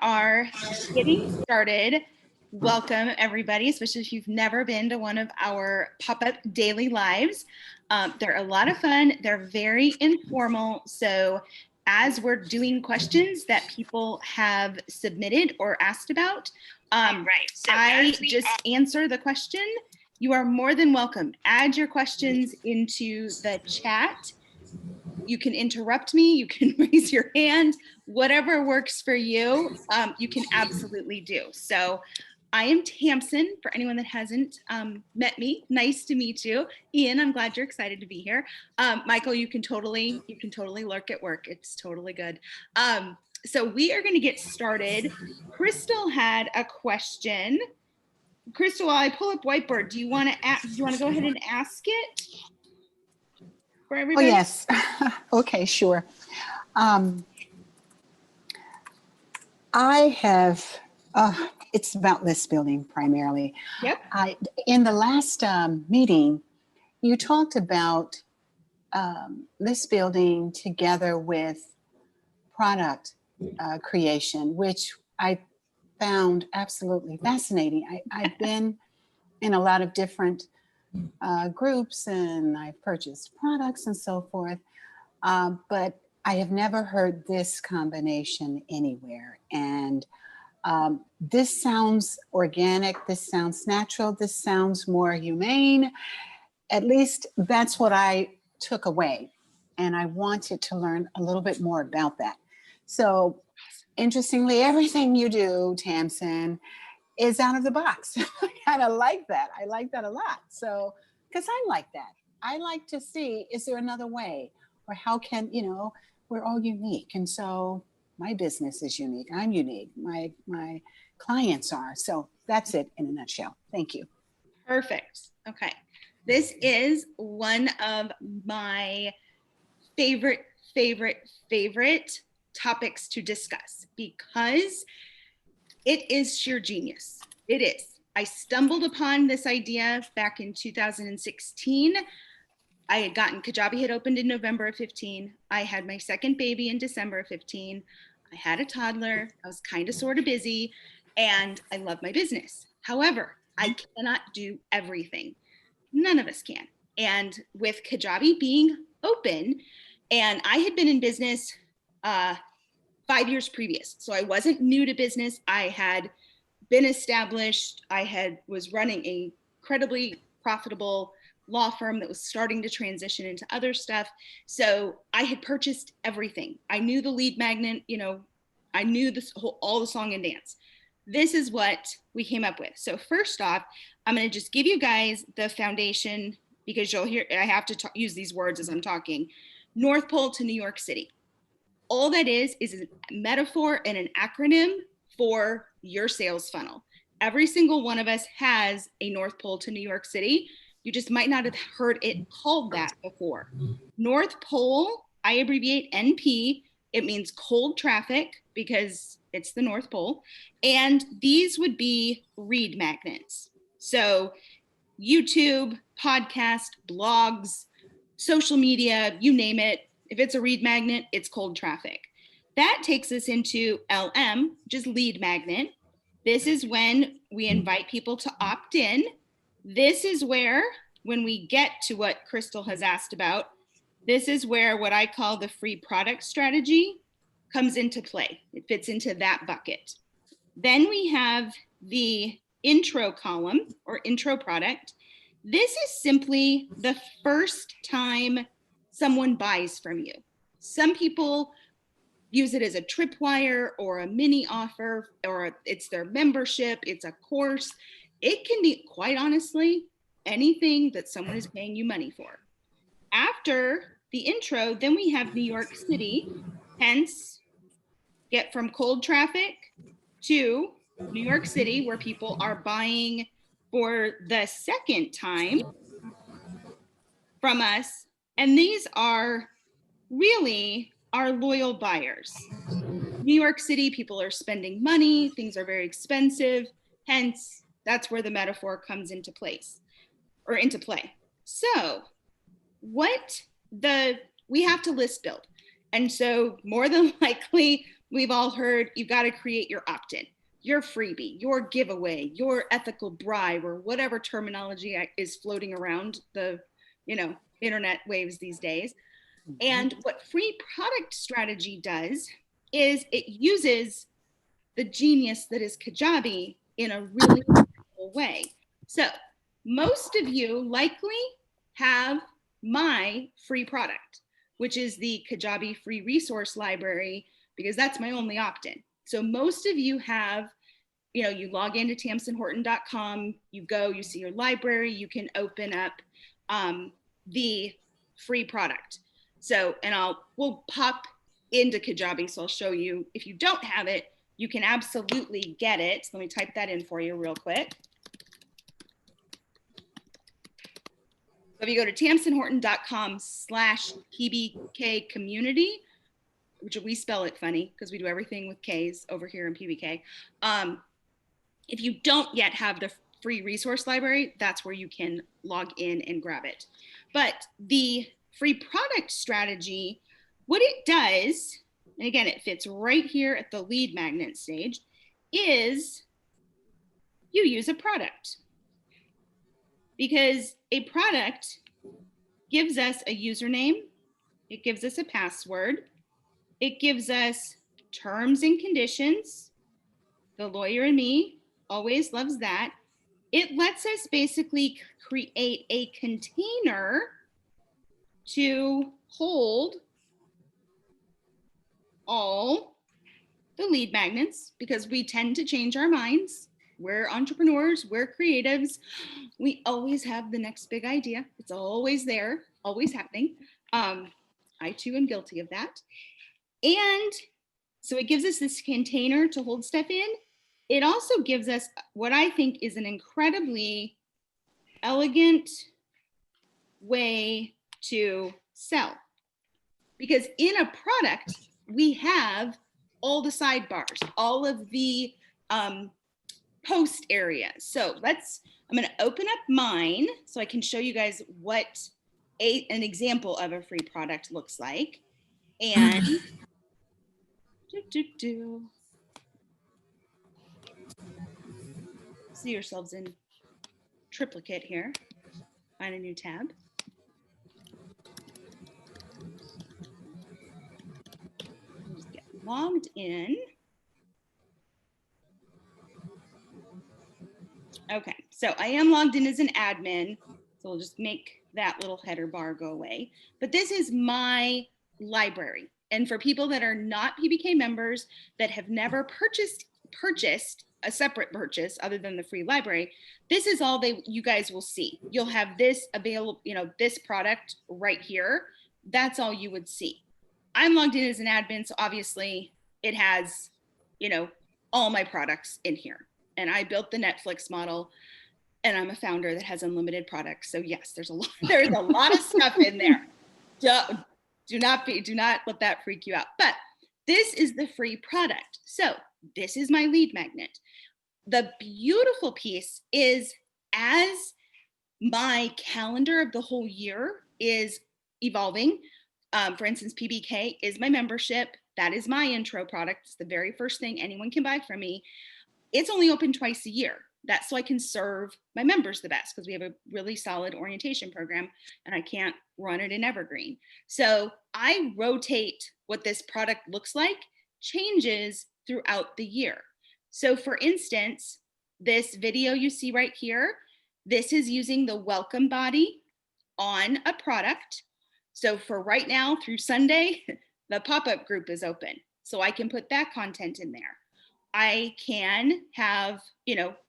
are getting started. Welcome, everybody, especially if you've never been to one of our pop-up daily lives. They're a lot of fun. They're very informal. So as we're doing questions that people have submitted or asked about, I just answer the question. You are more than welcome. Add your questions into the chat. You can interrupt me, you can raise your hand, whatever works for you, you can absolutely do. So I am Tamsin, for anyone that hasn't met me. Nice to meet you. Ian, I'm glad you're excited to be here. Michael, you can totally lurk at work. It's totally good. So we are going to get started. Crystal had a question. Crystal, while I pull up Whiteboard, do you want to go ahead and ask it for everybody? Oh, yes. Okay, sure. I have, it's about list building primarily. Yep. In the last meeting, you talked about list building together with product creation, which I found absolutely fascinating. I've been in a lot of different groups and I've purchased products and so forth, but I have never heard this combination anywhere. And this sounds organic, this sounds natural, this sounds more humane. At least that's what I took away. And I wanted to learn a little bit more about that. So interestingly, everything you do, Tamsin, is out of the box. I kind of like that. I like that a lot. So, because I like that. I like to see, is there another way? Or how can, we're all unique. And so my business is unique. I'm unique. My clients are. So that's it in a nutshell. Thank you. Perfect. Okay. This is one of my favorite topics to discuss because it is sheer genius. It is. I stumbled upon this idea back in 2016. I had gotten, Kajabi had opened in November of 15. I had my second baby in December of 15. I had a toddler. I was kind of sort of busy and I love my business. However, I cannot do everything. None of us can. And with Kajabi being open, and I had been in business 5 years previous. So I wasn't new to business. I had been established. I was running a incredibly profitable law firm that was starting to transition into other stuff. So I had purchased everything. I knew the lead magnet, I knew all the song and dance. This is what we came up with. So first off, I'm going to just give you guys the foundation because you'll hear, I have to use these words as I'm talking. North Pole to New York City. All that is a metaphor and an acronym for your sales funnel. Every single one of us has a North Pole to New York City. You just might not have heard it called that before. North Pole, I abbreviate NP. It means cold traffic because it's the North Pole. And these would be read magnets. So YouTube, podcast, blogs, social media, you name it. If it's a read magnet, it's cold traffic. That takes us into LM, which is lead magnet. This is when we invite people to opt in. This is where, when we get to what Crystal has asked about, this is where what I call the free product strategy comes into play. It fits into that bucket. Then we have the intro column or intro product. This is simply the first time someone buys from you. Some people use it as a tripwire or a mini offer, or it's their membership, it's a course. It can be, quite honestly, anything that someone is paying you money for. After the intro, then we have New York City, hence get from cold traffic to New York City, where people are buying for the second time from us. And these are really our loyal buyers. New York City, people are spending money, things are very expensive, hence that's where the metaphor comes into place or into play. So we have to list build. And so more than likely, we've all heard you've got to create your opt-in, your freebie, your giveaway, your ethical bribe, or whatever terminology is floating around the, internet waves these days. And what free product strategy does is it uses the genius that is Kajabi in a really cool way. So most of you likely have my free product, which is the Kajabi free resource library, because that's my only opt-in. So most of you have, you log into tamsinhorton.com, you go, you see your library, you can open up the free product. So, and we'll pop into Kajabi, so I'll show you. If you don't have it, you can absolutely get it. Let me type that in for you real quick. So if you go to tamsinhorton.com/PBK community, which we spell it funny because we do everything with K's over here in PBK. If you don't yet have the free resource library, that's where you can log in and grab it. But the free product strategy, what it does, and again, it fits right here at the lead magnet stage, is you use a product. Because a product gives us a username, it gives us a password, it gives us terms and conditions. The lawyer in me always loves that. It lets us basically create a container to hold all the lead magnets, because we tend to change our minds. We're entrepreneurs, we're creatives. We always have the next big idea. It's always there, always happening. I too am guilty of that. And so it gives us this container to hold stuff in. It also gives us what I think is an incredibly elegant way to sell. Because in a product, we have all the sidebars, all of the post areas. So I'm going to open up mine so I can show you guys what an example of a free product looks like. And see yourselves in triplicate here. Find a new tab. Just get logged in. Okay, so I am logged in as an admin, so we'll just make that little header bar go away. But this is my library. And for people that are not PBK members that have never purchased a separate purchase other than the free library, this is all you guys will see. You'll have this available, this product right here. That's all you would see. I'm logged in as an admin, so obviously it has, all my products in here. And I built the Netflix model, and I'm a founder that has unlimited products. So yes, there's a lot of stuff in there. Do not let that freak you out. But this is the free product. So this is my lead magnet. The beautiful piece is, as my calendar of the whole year is evolving, for instance, PBK is my membership. That is my intro product. It's the very first thing anyone can buy from me. It's only open twice a year. That's so I can serve my members the best, because we have a really solid orientation program and I can't run it in evergreen. So I rotate what this product looks like, changes throughout the year. So for instance, this video you see right here, this is using the welcome body on a product. So for right now through Sunday, the pop-up group is open. So I can put that content in there. I can have,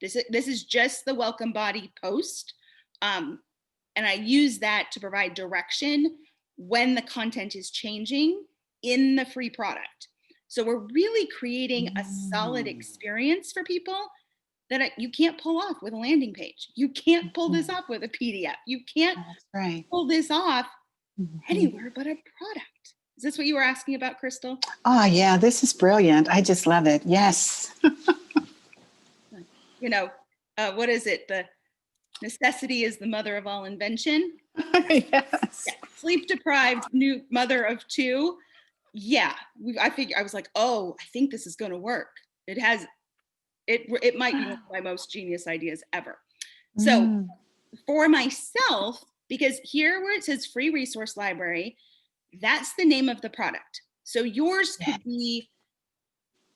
this is just the welcome body post. And I use that to provide direction when the content is changing in the free product. So we're really creating a solid experience for people that you can't pull off with a landing page. You can't pull this off with a PDF. You can't pull this off anywhere but a product. Is this what you were asking about, Crystal? Oh, yeah, this is brilliant. I just love it. Yes. What is it? The necessity is the mother of all invention. Yes. Yeah. Sleep deprived new mother of two. Yeah, I was like, oh, I think this is going to work. It might be one of my most genius ideas ever. So Mm, for myself, because here where it says free resource library, that's the name of the product. So yours yeah, could be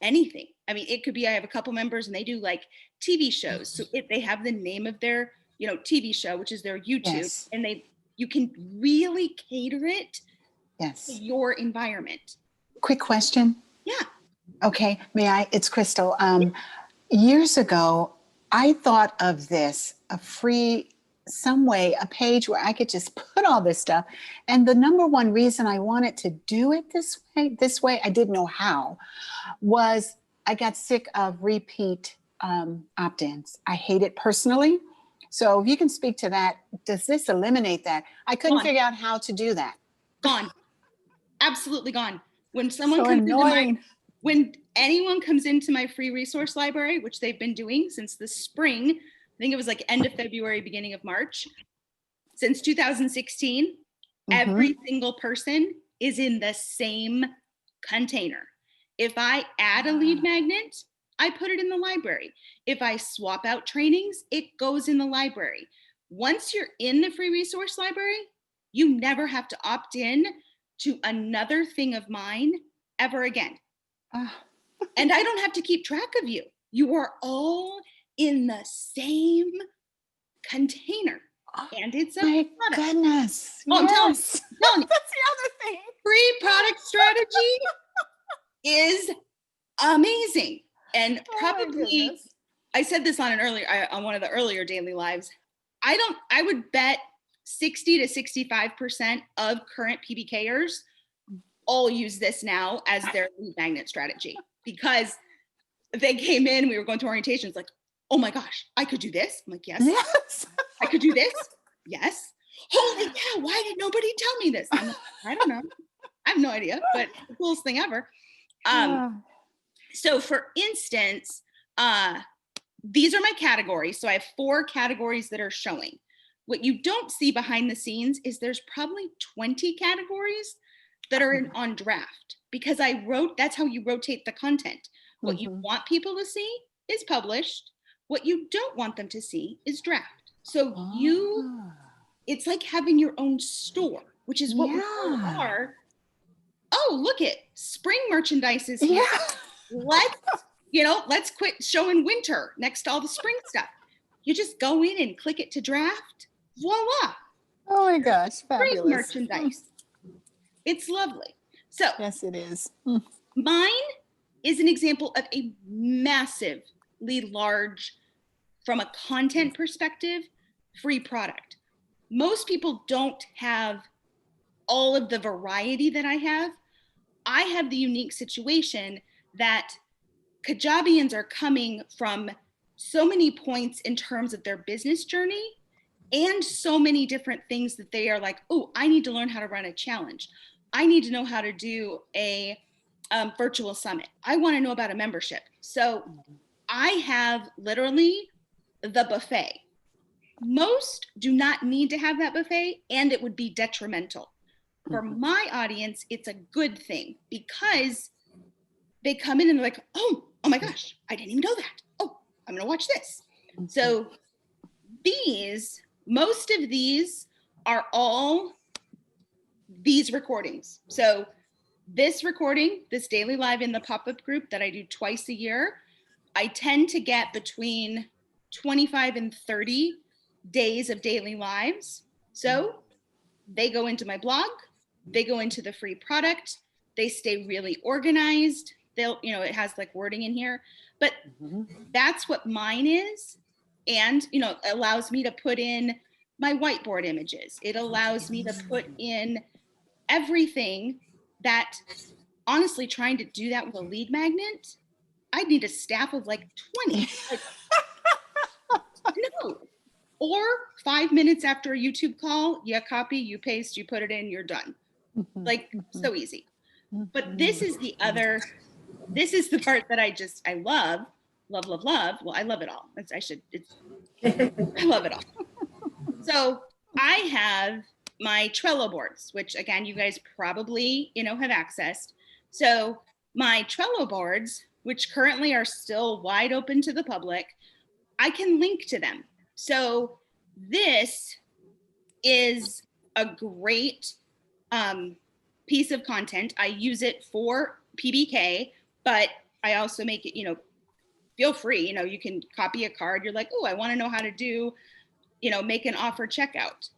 anything. I mean, it could be, I have a couple members and they do like TV shows. So if they have the name of their, TV show, which is their YouTube, yes, and you can really cater it to yes. your environment. Quick question. Yeah. Okay, may I? It's Crystal. Years ago, I thought of this, a free, some way, a page where I could just put all this stuff. And the number one reason I wanted to do it this way, I didn't know how, was I got sick of repeat opt-ins. I hate it personally. So if you can speak to that, does this eliminate that? I couldn't Gone. figure out how to do that. Gone. Absolutely gone. When someone So comes into annoying. when anyone comes into my free resource library, which they've been doing since the spring, I think it was like end of February, beginning of March, since 2016, Mm-hmm. every single person is in the same container. If I add a lead magnet, I put it in the library. If I swap out trainings, it goes in the library. Once you're in the free resource library, you never have to opt in to another thing of mine ever again. Ah, And I don't have to keep track of you. You are all in the same container. oh And it's a my product. goodness. Oh, I'm telling you, Yes. I'm telling you, That's the other thing. free product strategy is amazing. And Oh my probably, goodness. I said this on one of the earlier daily lives. I would bet 60 to 65% of current PBKers all use this now as their lead magnet strategy, because they came in, we were going to orientations like, oh my gosh, I could do this. I'm like, yes. Yes. I could do this. Yes. Holy cow, why did nobody tell me this? I'm like, I don't know. I have no idea, but the coolest thing ever. Ah, So for instance, these are my categories. So I have 4 categories that are showing. What you don't see behind the scenes is there's probably 20 categories that are on draft, because that's how you rotate the content. What you mhm. want people to see is published. What you don't want them to see is draft. So Ah, it's like having your own store, which is what we all yeah. are. Oh, look it, spring merchandise is here. Yeah. Let's quit showing winter next to all the spring stuff. You just go in and click it to draft. Voila, Oh my gosh, spring fabulous. merchandise. It's lovely. So Yes, it is. mine is an example of a massively large, from a content perspective, free product. Most people don't have all of the variety that I have. I have the unique situation that Kajabians are coming from so many points in terms of their business journey, and so many different things that they are like, oh, I need to learn how to run a challenge. I need to know how to do a virtual summit. I want to know about a membership. So I have literally the buffet. Most do not need to have that buffet, and it would be detrimental. For my audience, it's a good thing, because they come in and they're like, oh my gosh, I didn't even know that. Oh, I'm going to watch this. So most of these are all these recordings. So this recording, this daily live in the pop-up group that I do twice a year, I tend to get between 25 and 30 days of daily lives. So they go into my blog, they go into the free product, they stay really organized. It has like wording in here, but that's what mine is. And, it allows me to put in my whiteboard images. It allows me to put in everything that, honestly, trying to do that with a lead magnet, I'd need a staff of like 20. Like, no. Or 5 minutes after a YouTube call, you copy, you paste, you put it in, you're done. Like, so easy. But this is the part that I love, love, love, love. Well, I love it all. I love it all. So I have my Trello boards, which again, you guys probably, have accessed. So my Trello boards, which currently are still wide open to the public, I can link to them. So this is a great piece of content. I use it for PBK, but I also make it, feel free, you can copy a card. You're like, oh, I want to know how to do, make an offer checkout.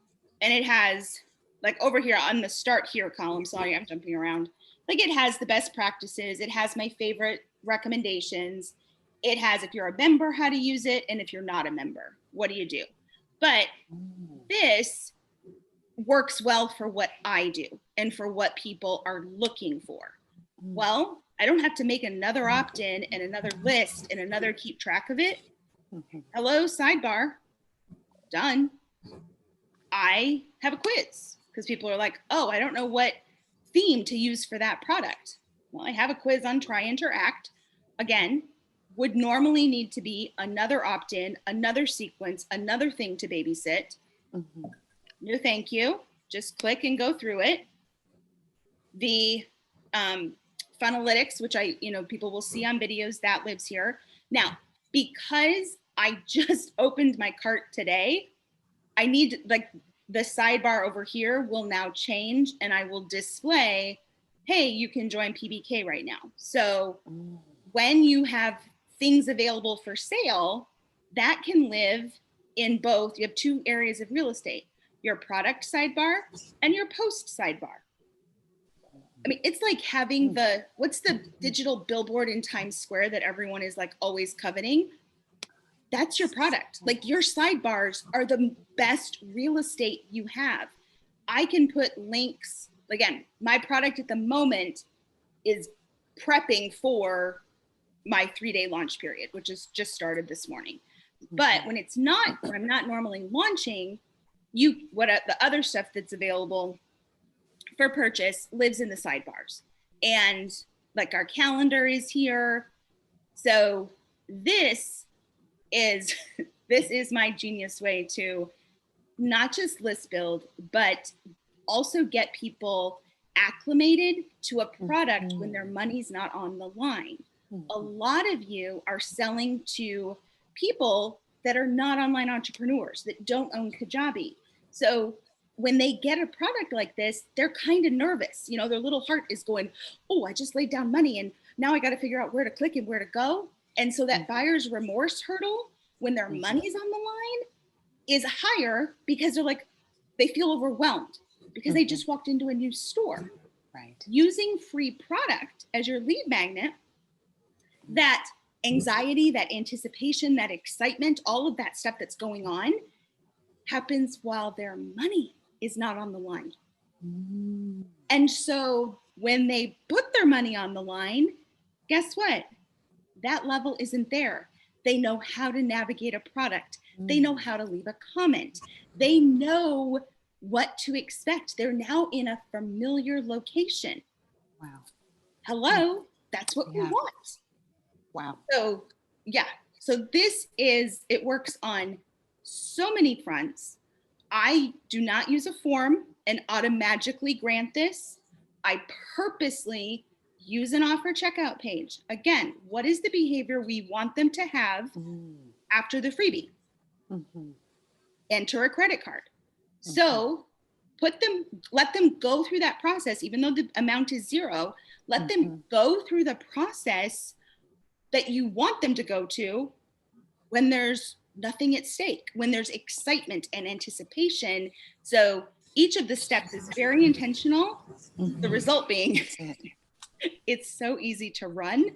And it has, like, over here on the start here column, sorry, I'm jumping around. Like, it has the best practices. It has my favorite recommendations. It has, if you're a member, how to use it. And if you're not a member, what do you do? But this works well for what I do and for what people are looking for. Well, I don't have to make another opt-in and another list and another keep track of it. Hello, sidebar, done. I have a quiz because people are like, oh, I don't know what theme to use for that product. Well, I have a quiz on Try Interact. Again, would normally need to be another opt-in, another sequence, another thing to babysit. No, thank you. Just click and go through it. The Funalytics, which people will see on videos, that lives here. Now, because I just opened my cart today, I need, like, the sidebar over here will now change and I will display, hey, you can join PBK right now. So when you have things available for sale, that can live in both. You have two areas of real estate, your product sidebar and your post sidebar. I mean, it's like having what's the digital billboard in Times Square that everyone is like always coveting? That's your product. Like, your sidebars are the best real estate you have. I can put links. Again, my product at the moment is prepping for my 3-day launch period, which is just started this morning. But when it's not, when I'm not normally launching, the other stuff that's available for purchase lives in the sidebars. And like, our calendar is here. So this is my genius way to not just list build, but also get people acclimated to a product when their money's not on the line. A lot of you are selling to people that are not online entrepreneurs, that don't own Kajabi. So when they get a product like this, they're kind of nervous. Their little heart is going, oh, I just laid down money and now I got to figure out where to click and where to go. And so that buyer's remorse hurdle when their money's on the line is higher because they're like, they feel overwhelmed because they just walked into a new store. Right. Using free product as your lead magnet, that anxiety, that anticipation, that excitement, all of that stuff that's going on happens while their money is not on the line. And so when they put their money on the line, guess what? That level isn't there. They know how to navigate a product. They know how to leave a comment. They know what to expect. They're now in a familiar location. Wow. Hello, that's what we want. Wow. So yeah, so it works on so many fronts. I do not use a form and automatically grant this. I purposely use an offer checkout page. Again, what is the behavior we want them to have after the freebie? Enter a credit card. So let them go through that process, even though the amount is zero, let them go through the process that you want them to go to when there's nothing at stake, when there's excitement and anticipation. So each of the steps is very intentional. The result being, it's so easy to run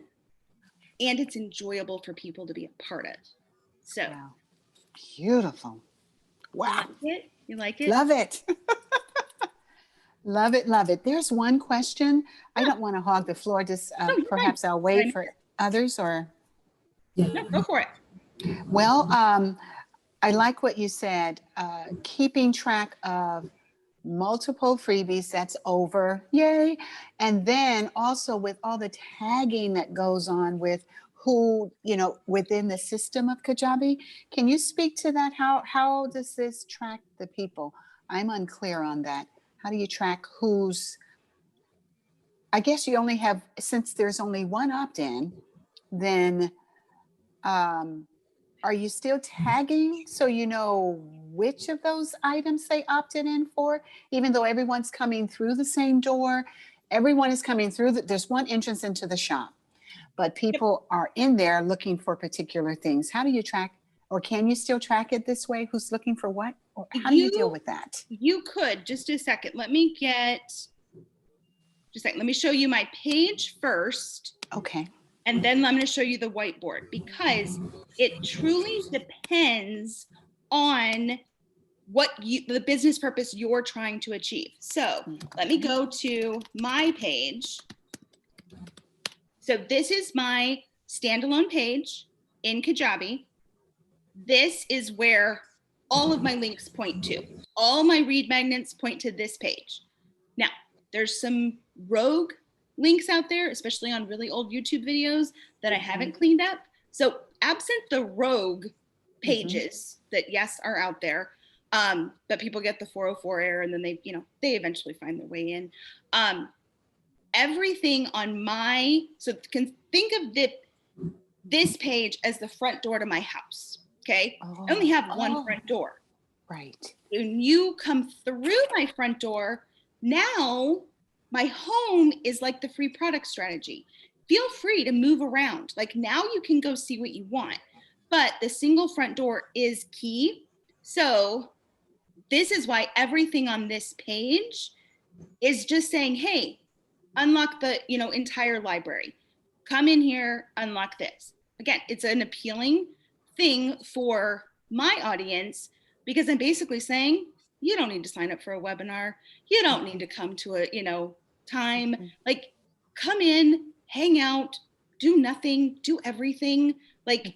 and it's enjoyable for people to be a part of. So beautiful. Wow. You like it? Love it. Love it. Love it. There's one question. I don't want to hog the floor. Just perhaps I'll wait for others or. No, go for it. Well, I like what you said. Keeping track of multiple freebies, that's over. Yay. And then also with all the tagging that goes on with who, within the system of Kajabi. Can you speak to that? How does this track the people? I'm unclear on that. How do you track who's I guess you only have, since there's only one opt-in, then are you still tagging so you know which of those items they opted in for? Even though everyone's coming through the same door, everyone is coming through, there's one entrance into the shop, but people are in there looking for particular things. How do you track, or can you still track it this way? Who's looking for what? Or how do you deal with that? You could, just a second. Let me show you my page first. Okay. And then I'm going to show you the whiteboard, because it truly depends on the business purpose you're trying to achieve. So let me go to my page. So this is my standalone page in Kajabi. This is where all of my links point to. All my read magnets point to this page. Now, there's some rogue links out there, especially on really old YouTube videos that I haven't cleaned up. So absent the rogue pages that, yes, are out there, but people get the 404 error and then they eventually find their way in. Everything on so can think of this page as the front door to my house, okay? I only have one front door. Right. When you come through my front door, now my home is like the free product strategy. Feel free to move around. Like now you can go see what you want, but the single front door is key. So this is why everything on this page is just saying, hey, unlock the entire library. Come in here, unlock this. Again, it's an appealing thing for my audience, because I'm basically saying, you don't need to sign up for a webinar. You don't need to come to a, time. Like, come in, hang out, do nothing, do everything. Like,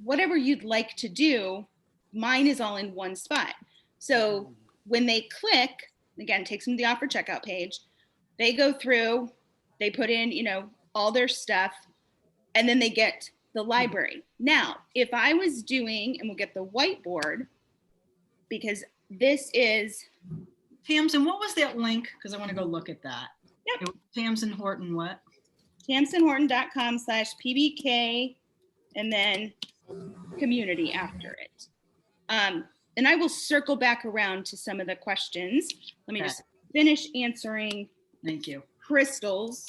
whatever you'd like to do, mine is all in one spot. So when they click, again, takes them to the offer checkout page, they go through, they put in, all their stuff, and then they get the library. Now, if I was doing, and we'll get the whiteboard, because this is Tamsin, what was that link? Because I want to go look at that. Yep. It was Tamsin Horton what? tamsinhorton.com/PBK and then community after it. And I will circle back around to some of the questions. Let me just finish answering. Thank you. Crystals.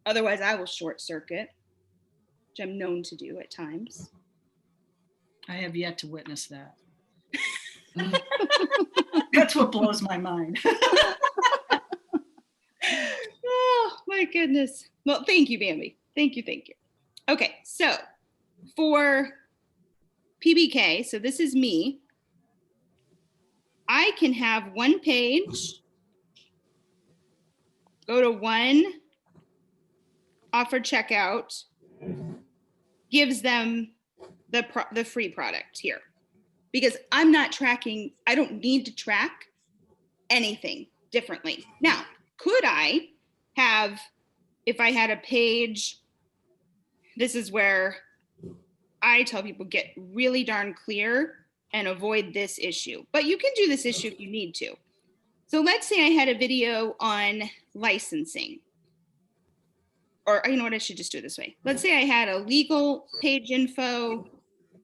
Otherwise, I will short circuit, which I'm known to do at times. I have yet to witness that. That's what blows my mind. Oh, my goodness. Well, thank you, Bambi. Thank you. Okay, so for PBK, so this is me. I can have one page, go to one offer checkout, gives them the free product here, because I'm not tracking. I don't need to track anything differently. Now, could I have, if I had a page, this is where I tell people, get really darn clear and avoid this issue, but you can do this issue if you need to. So let's say I had a video on licensing, or you know what, I should just do it this way. Let's say I had a legal page info,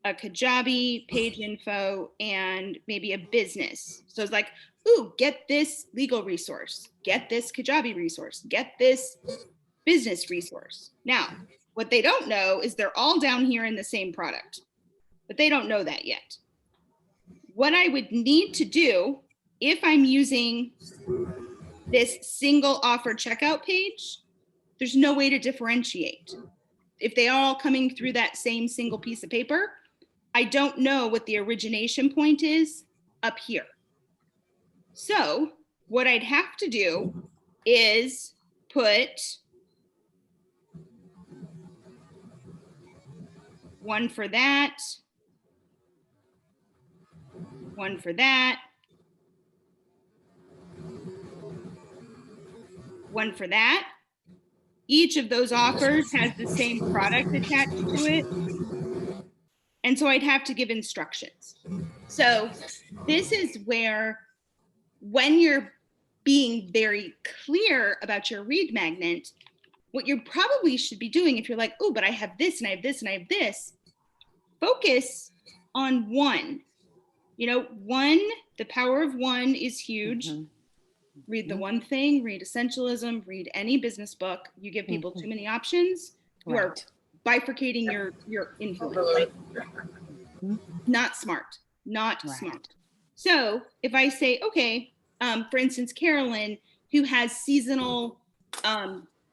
a Kajabi page info, and maybe a business. So it's like, ooh, get this legal resource, get this Kajabi resource, get this business resource. Now, what they don't know is they're all down here in the same product, but they don't know that yet. What I would need to do, if I'm using this single offer checkout page, there's no way to differentiate. If they are all coming through that same single piece of paper, I don't know what the origination point is up here. So what I'd have to do is put one for that, one for that, one for that. Each of those offers has the same product attached to it. And so I'd have to give instructions. So this is where, when you're being very clear about your read magnet, what you probably should be doing if you're like, oh, but I have this and I have this and I have this, focus on one. You know, one, the power of one is huge. Read the one thing, read Essentialism, read any business book. You give people too many options, you are bifurcating your influence. Like, not smart, not smart. So if I say, okay, for instance, Carolyn, who has seasonal,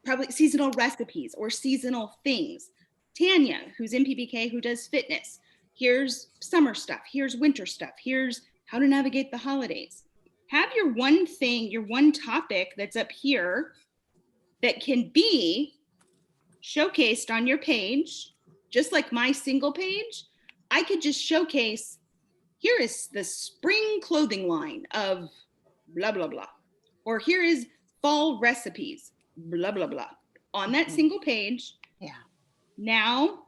probably seasonal recipes or seasonal things. Tanya, who's in PBK, who does fitness. Here's summer stuff. Here's winter stuff. Here's how to navigate the holidays. Have your one thing, your one topic that's up here that can be showcased on your page, just like my single page. I could just showcase, here is the spring clothing line of blah, blah, blah. Or here is fall recipes, blah, blah, blah. On that single page. Yeah. Now,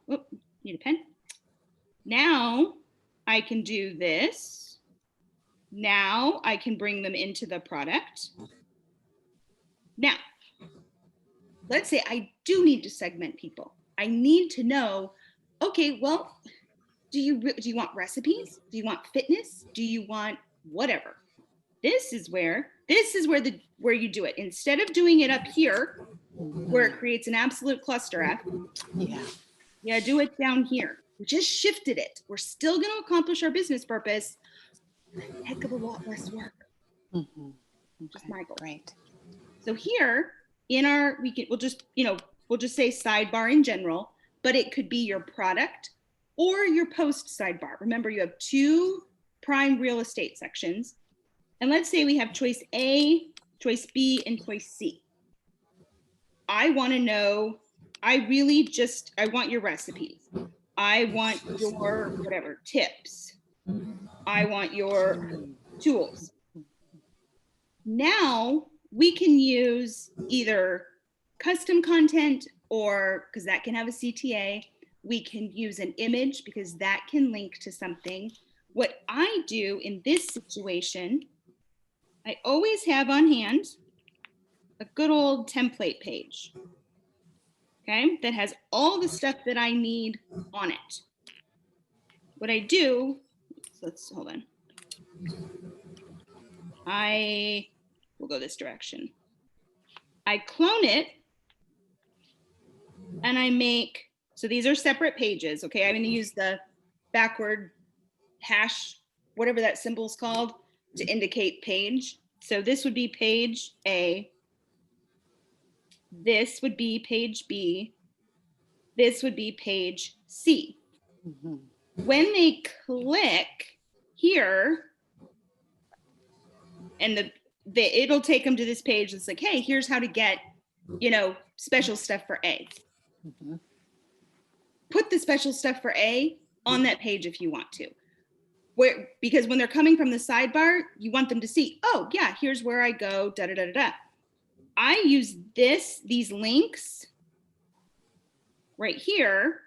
need a pen. Now I can do this. Now I can bring them into the product. Now, let's say I do need to segment people. I need to know, okay, well, do you want recipes? Do you want fitness? Do you want whatever? This is where you do it. Instead of doing it up here, where it creates an absolute cluster F. Yeah, do it down here. We just shifted it. We're still going to accomplish our business purpose. Heck of a lot less work. Just my goal. Great. So here in our, we'll just say sidebar in general, but it could be your product or your post sidebar. Remember, you have two prime real estate sections. And let's say we have choice A, choice B, and choice C. I want to know, I want your recipes. I want your whatever tips. I want your tools. Now we can use either custom content, or because that can have a CTA, we can use an image because that can link to something. What I do in this situation, I always have on hand a good old template page, okay, that has all the stuff that I need on it. What I do, let's hold on. We'll go this direction. I clone it and I make, so these are separate pages, okay? I'm gonna use the backward hash, whatever that symbol is called, to indicate page. So this would be page A. This would be page B. This would be page C. When they click here, and it'll take them to this page that's like, hey, here's how to get, special stuff for A. Put the special stuff for A on that page if you want to. Because when they're coming from the sidebar, you want them to see, oh yeah, here's where I go, da da da da da. I use these links right here.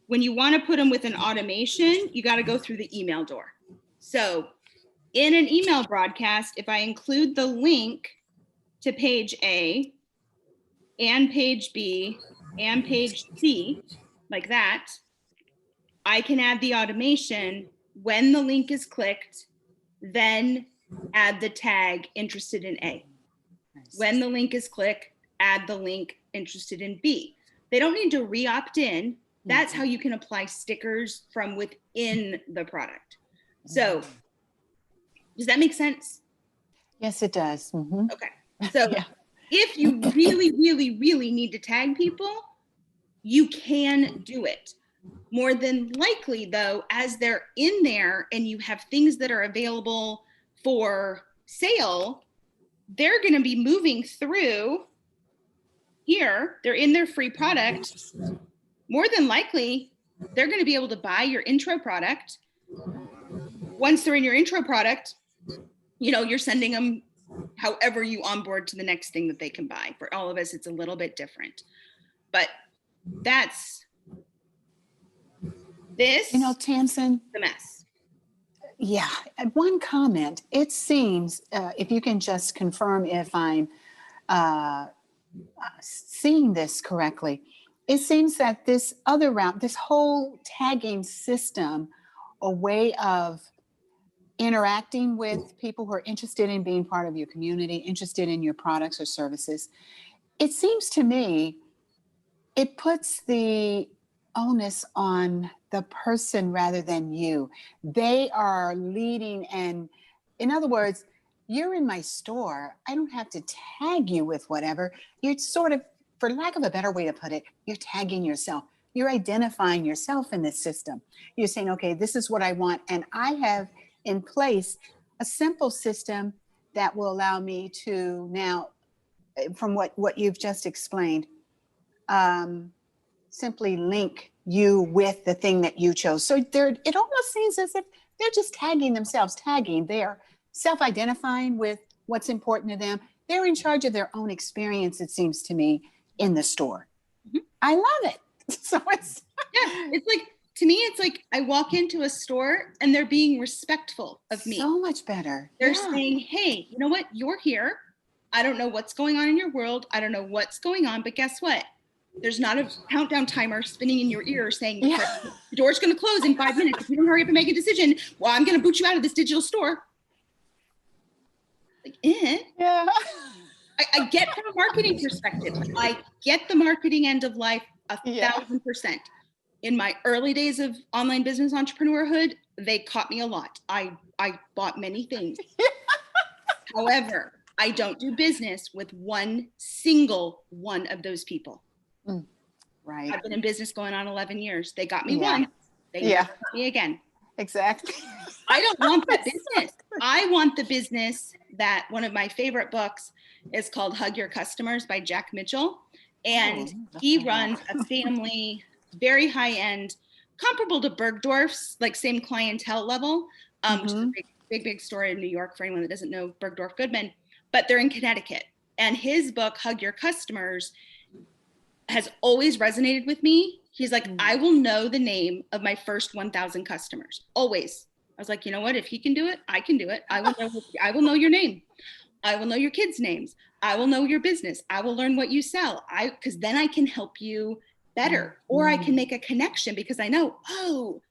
When you want to put them with an automation, you got to go through the email door. So in an email broadcast, if I include the link to page A and page B and page C, like that, I can add the automation when the link is clicked, then add the tag interested in A. When the link is clicked, add the link interested in B. They don't need to re-opt in. That's how you can apply stickers from within the product. So does that make sense? Yes, it does. Okay. So if you really, really, really need to tag people, you can do it. More than likely, though, as they're in there and you have things that are available for sale, they're going to be moving through here. They're in their free product. More than likely, they're going to be able to buy your intro product. Once they're in your intro product, you're sending them however you onboard to the next thing that they can buy. For all of us, it's a little bit different. But that's this. Tamsin, the mess. Yeah, one comment. It seems, if you can just confirm if I'm uh, seeing this correctly, it seems that this other route, this whole tagging system, a way of interacting with people who are interested in being part of your community, interested in your products or services, it seems to me it puts the onus on the person rather than you. They are leading, and in other words, you're in my store. I don't have to tag you with whatever. You're sort of, for lack of a better way to put it, you're tagging yourself. You're identifying yourself in this system. You're saying, okay, this is what I want. And I have in place a simple system that will allow me to now, from what you've just explained, um, simply link you with the thing that you chose. So it almost seems as if they're just tagging themselves, tagging, they're self-identifying with what's important to them. They're in charge of their own experience, it seems to me, in the store. Mhm. I love it. So it's It's like, to me, it's like I walk into a store and they're being respectful of me. so much better. They're Yeah. saying, hey, you know what? You're here. I don't know what's going on in your world. I don't know what's going on, but guess what? There's not a countdown timer spinning in your ear saying Yeah. the door's going to close in 5 minutes. If you don't hurry up and make a decision, well, I'm going to boot you out of this digital store. Like, Yeah. I get from a marketing perspective. I get the marketing end of life Yeah. 1,000%. In my early days of online business entrepreneurhood, they caught me a lot. I bought many things. However, I don't do business with one single one of those people. Right. I've been in business going on 11 years. They got me Yeah. once. They Yeah. never got me again. Exactly. I don't want that business. I want the business that one of my favorite books is called Hug Your Customers by Jack Mitchell. And he runs a family, very high end, comparable to Bergdorf's, like same clientele level, which is a big story in New York for anyone that doesn't know Bergdorf Goodman, but they're in Connecticut. And his book, Hug Your Customers, has always resonated with me. He's like, I will know the name of my first 1,000 customers, always. I was like, you know what? If he can do it, I can do it. I will know your name. I will know your kids' names. I will know your business. I will learn what you sell. Because then I can help you better, or I can make a connection because I know, oh,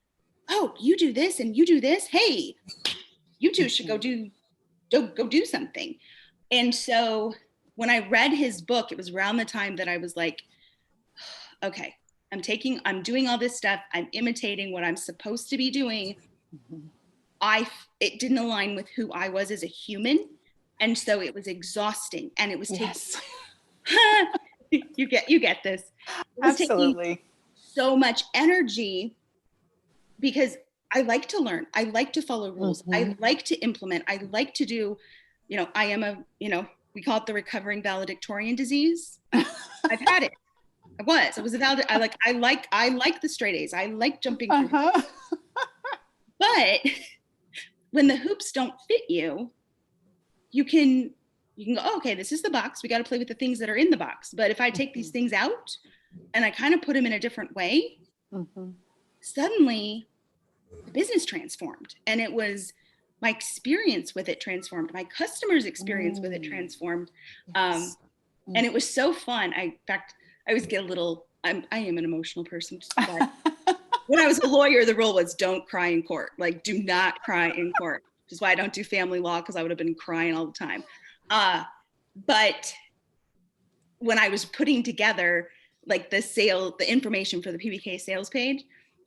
you do this and you do this. Hey, you two should go do something. And so when I read his book, it was around the time that I was like, okay, I'm doing all this stuff. I'm imitating what I'm supposed to be doing. It didn't align with who I was as a human. And so it was exhausting, and it was taking, you get this. It was Absolutely. so much energy because I like to learn. I like to follow rules. I like to implement. I like to do, I am we call it the recovering valedictorian disease. I've had it. I was a I like the straight A's. I like jumping through. But when the hoops don't fit you, you can go, oh, okay, this is the box. We got to play with the things that are in the box. But if I take these things out and I kind of put them in a different way, suddenly the business transformed. And it was my experience with it transformed. My customers' experience with it transformed. And it was so fun. In fact, I always get I am an emotional person. But when I was a lawyer, the rule was don't cry in court. Like, do not cry in court. Which is why I don't do family law, because I would have been crying all the time. But when I was putting together like the information for the PBK sales page,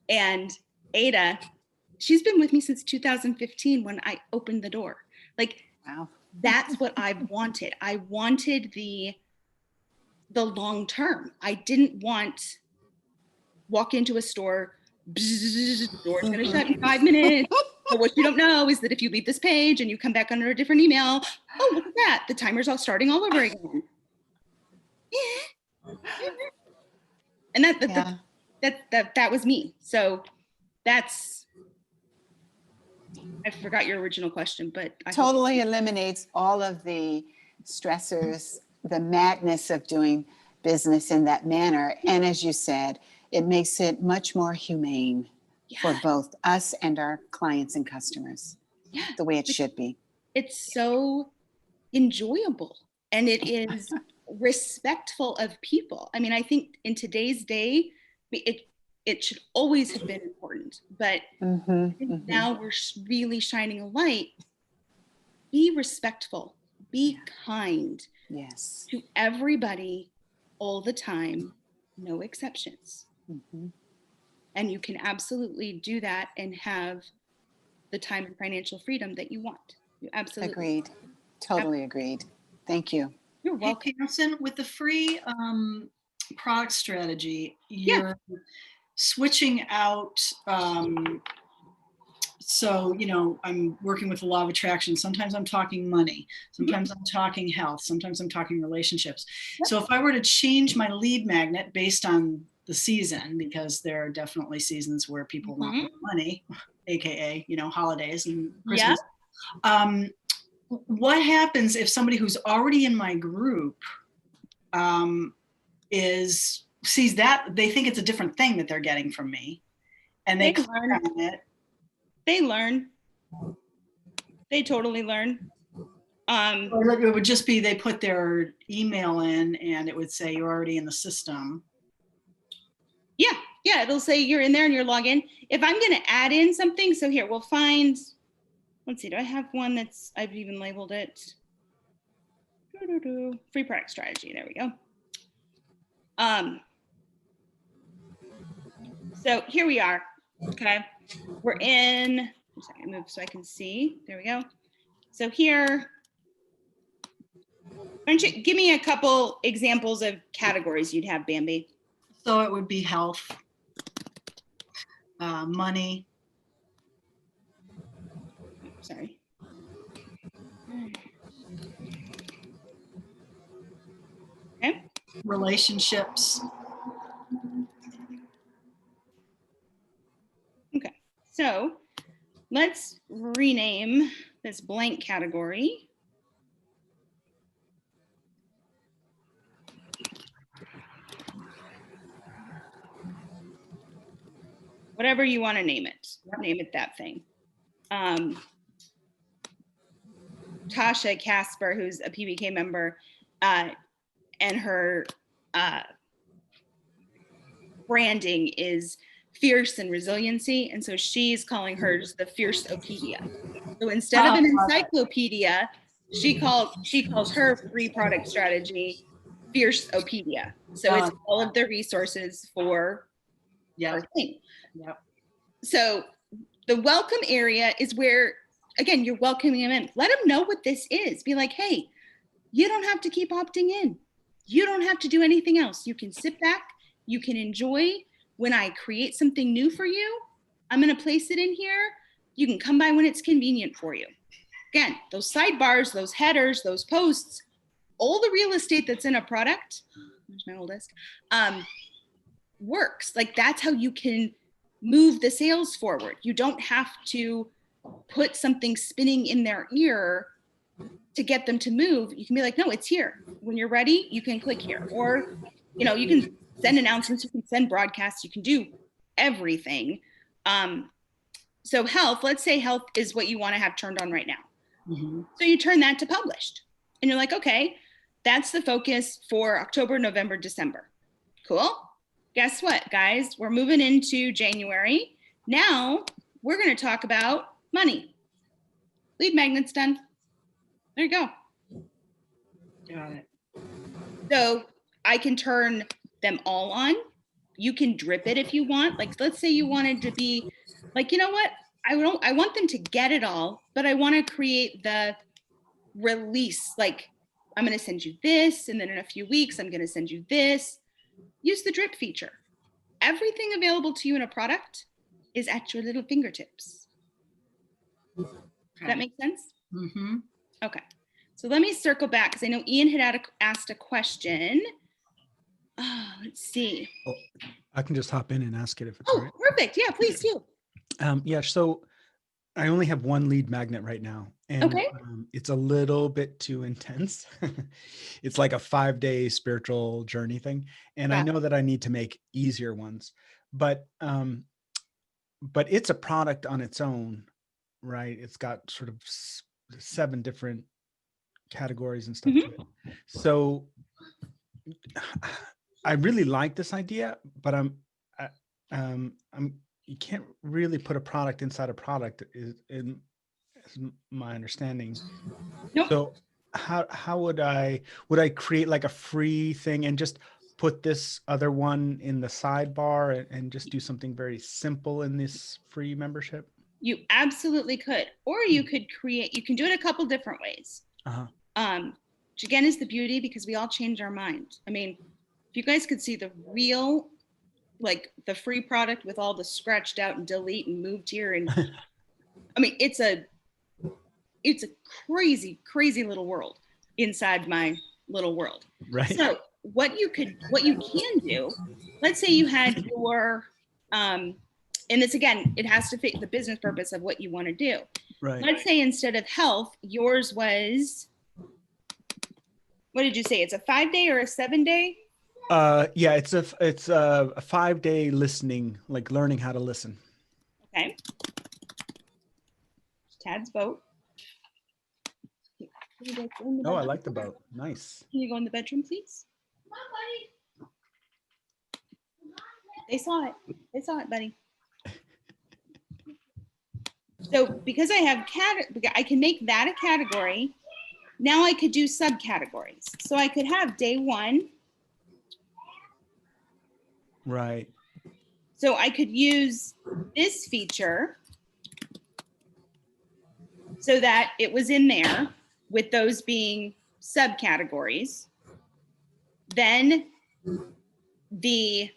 and Ada, she's been with me since 2015 when I opened the door. Like, wow. That's what I wanted. I wanted the long term. I didn't want walk into a store, bzzz, the door's going to shut in 5 minutes. But what you don't know is that if you leave this page and you come back under a different email, oh, look at that. The timer's all starting all over again. And that was me. So I forgot your original question, but totally eliminates all of the stressors, the madness of doing business in that manner. And as you said, it makes it much more humane for both us and our clients and customers. Yeah, the way it should be. it's so enjoyable and it is respectful of people. I mean, I think in today's day, it should always have been important, but Mm-hmm, I think mm-hmm. now we're really shining a light. Be respectful, be kind Yes. to everybody all the time, no exceptions. Mm-hmm. And you can absolutely do that and have the time and financial freedom that you want. You absolutely. Agreed. Totally agreed. Thank you. You're Hey, welcome. Parson, with the free product strategy, Yeah. you're switching out. So, you know, I'm working with the law of attraction. Sometimes I'm talking money. Sometimes I'm talking health. Sometimes I'm talking relationships. Yep. So if I were to change my lead magnet based on the season, because there are definitely seasons where people want more money, AKA, you know, holidays and Christmas. Yep. What happens if somebody who's already in my group sees that they think it's a different thing that they're getting from me, and they click on it? They learn. They totally learn. It would just be they put their email in, and it would say you're already in the system. Yeah, it'll say you're in there and you're logged in. If I'm going to add in something, so here we'll find. Let's see, do I have one that's, I've even labeled it free product strategy. There we go. So here we are. Okay. We're in, I'm sorry, move so I can see. There we go. So here, why don't you give me a couple examples of categories you'd have, Bambi? So it would be health, money. Sorry. Okay. Relationships. Okay. So let's rename this blank category. Whatever you want to name it. Name it that thing. Tasha Casper, who's a PBK member, and her branding is fierce and resiliency. And so she's calling hers the Fierceopedia. So instead of an encyclopedia, she calls her free product strategy Fierceopedia. So it's all of the resources for her thing. Yep. So the welcome area is where, again, you're welcoming them in. Let them know what this is. Be like, hey, you don't have to keep opting in. You don't have to do anything else. You can sit back. You can enjoy. When I create something new for you, I'm going to place it in here. You can come by when it's convenient for you. Again, those sidebars, those headers, those posts, all the real estate that's in a product, there's my oldest, works. Like that's how you can move the sales forward. You don't have to put something spinning in their ear to get them to move. You can be like, no, it's here. When you're ready, you can click here. Or, you know, you can send announcements, you can send broadcasts, you can do everything. So health, let's say health is what you want to have turned on right now. Mm-hmm. So you turn that to published and you're like, okay, that's the focus for October, November, December. Cool. Guess what, guys? We're moving into January. Now we're going to talk about money. Lead magnets done. There you go. Got it. So I can turn them all on. You can drip it if you want. Like, let's say you wanted to be like, you know what? I want them to get it all, but I want to create the release. Like, I'm going to send you this, and then in a few weeks, I'm going to send you this. Use the drip feature. Everything available to you in a product is at your little fingertips. Okay. Does that make sense? Mm-hmm. Okay. So let me circle back because I know Ian had asked a question. Let's see. Oh, I can just hop in and ask it if it's all right. Perfect. Yeah, please do. Yeah, so I only have one lead magnet right now, and it's a little bit too intense. It's like a 5-day spiritual journey thing, and I know that I need to make easier ones, but it's a product on its own right? It's got sort of 7 different categories and stuff to it. So I really like this idea, but you can't really put a product inside a product is my understanding. Nope. So how would I create like a free thing and just put this other one in the sidebar and just do something very simple in this free membership? You absolutely could, or you could you can do it a couple different ways. Which again is the beauty, because we all change our mind. I mean, if you guys could see the real, like the free product with all the scratched out and delete and moved here, and I mean, it's a crazy, crazy little world inside my little world. Right. So what you can do, let's say you had your, and this again, it has to fit the business purpose of what you want to do. Right. Let's say instead of health, yours was, what did you say? It's a 5-day or a 7-day? Yeah, it's a 5-day listening, like learning how to listen. Okay. Tad's boat. Oh, I like the boat. Nice. Can you go in the bedroom, please? They saw it. They saw it, buddy. So because I have I can make that a category. Now I could do subcategories. So I could have day 1. Right. So I could use this feature so that it was in there with those being subcategories. Then we'll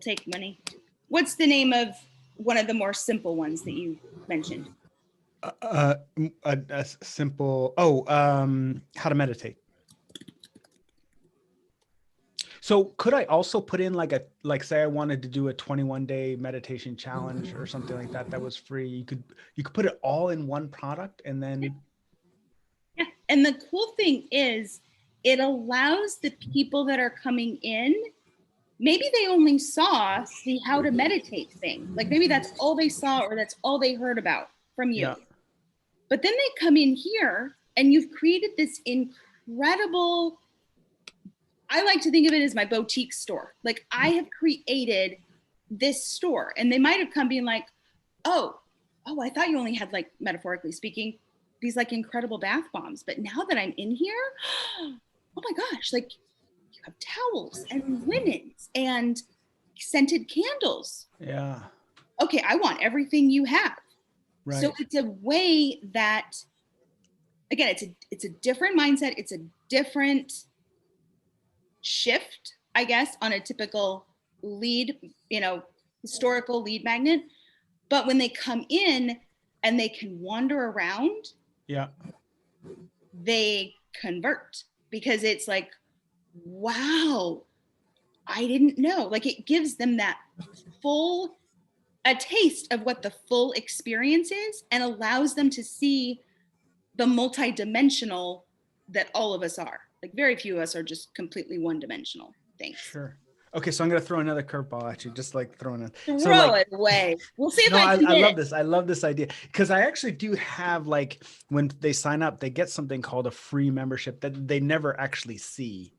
take money. What's the name of one of the more simple ones that you mentioned? A simple, how to meditate. So could I also put in like say I wanted to do a 21-day meditation challenge or something like that that was free? You could put it all in one product and then. Yeah. And the cool thing is it allows the people that are coming in, maybe they only saw the how to meditate thing. Like maybe that's all they saw or that's all they heard about from you. Yeah. But then they come in here and you've created this incredible, I like to think of it as my boutique store. Like I have created this store, and they might have come being like, oh, I thought you only had, like, metaphorically speaking, these like incredible bath bombs. But now that I'm in here, oh my gosh, like you have towels and linens and scented candles. Yeah. Okay, I want everything you have. Right. So it's a way that, again, it's a different mindset. It's a different shift, I guess, on a typical lead, historical lead magnet. But when they come in and they can wander around, yeah, they convert, because it's like, wow, I didn't know. Like it gives them that a taste of what the full experience is, and allows them to see the multidimensional that all of us are. Like very few of us are just completely one-dimensional things. Sure. Okay, so I'm gonna throw another curveball at you, just like throwing it. Throw it away. We'll see if I can I love this. I love this idea, because I actually do have, like, when they sign up, they get something called a free membership that they never actually see.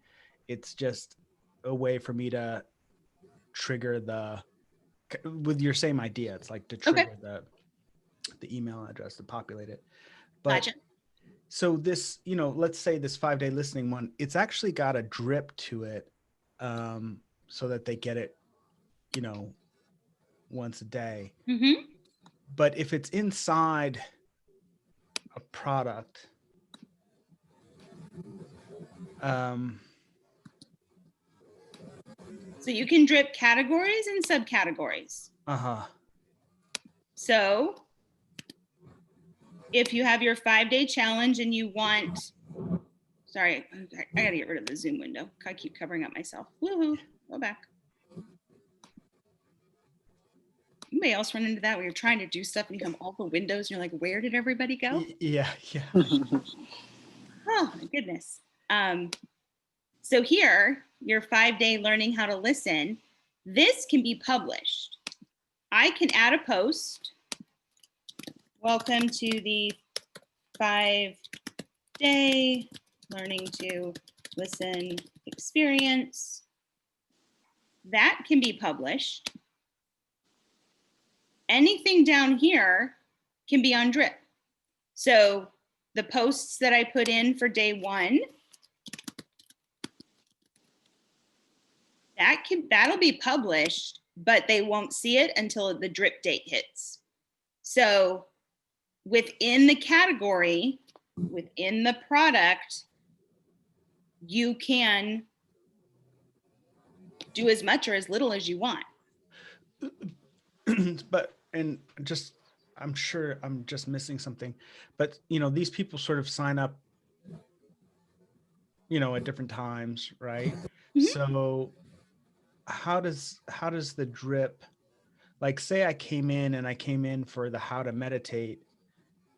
It's just a way for me to trigger with your same idea. It's like to trigger the email address to populate it. But gotcha. So this, let's say this 5-day listening one, it's actually got a drip to it, so that they get it, once a day. Mm-hmm. But if it's inside a product, so you can drip categories and subcategories. So if you have your 5-day challenge and you want, sorry, I gotta get rid of the Zoom window. I keep covering up myself. Woohoo, go back. Anybody else run into that where you're trying to do stuff and you have all the windows and you're like, where did everybody go? Yeah. Oh my goodness. So here, your 5-day learning how to listen, this can be published. I can add a post. welcome to the 5-day learning to listen experience. That can be published. Anything down here can be on drip. So the posts that I put in for day 1, that'll be published, but they won't see it until the drip date hits. So within the category, within the product, you can do as much or as little as you want. But, and just, I'm sure I'm just missing something, but you know, these people sort of sign up, you know, at different times, right? Mhm. So how does the drip, like say I came in for the how to meditate,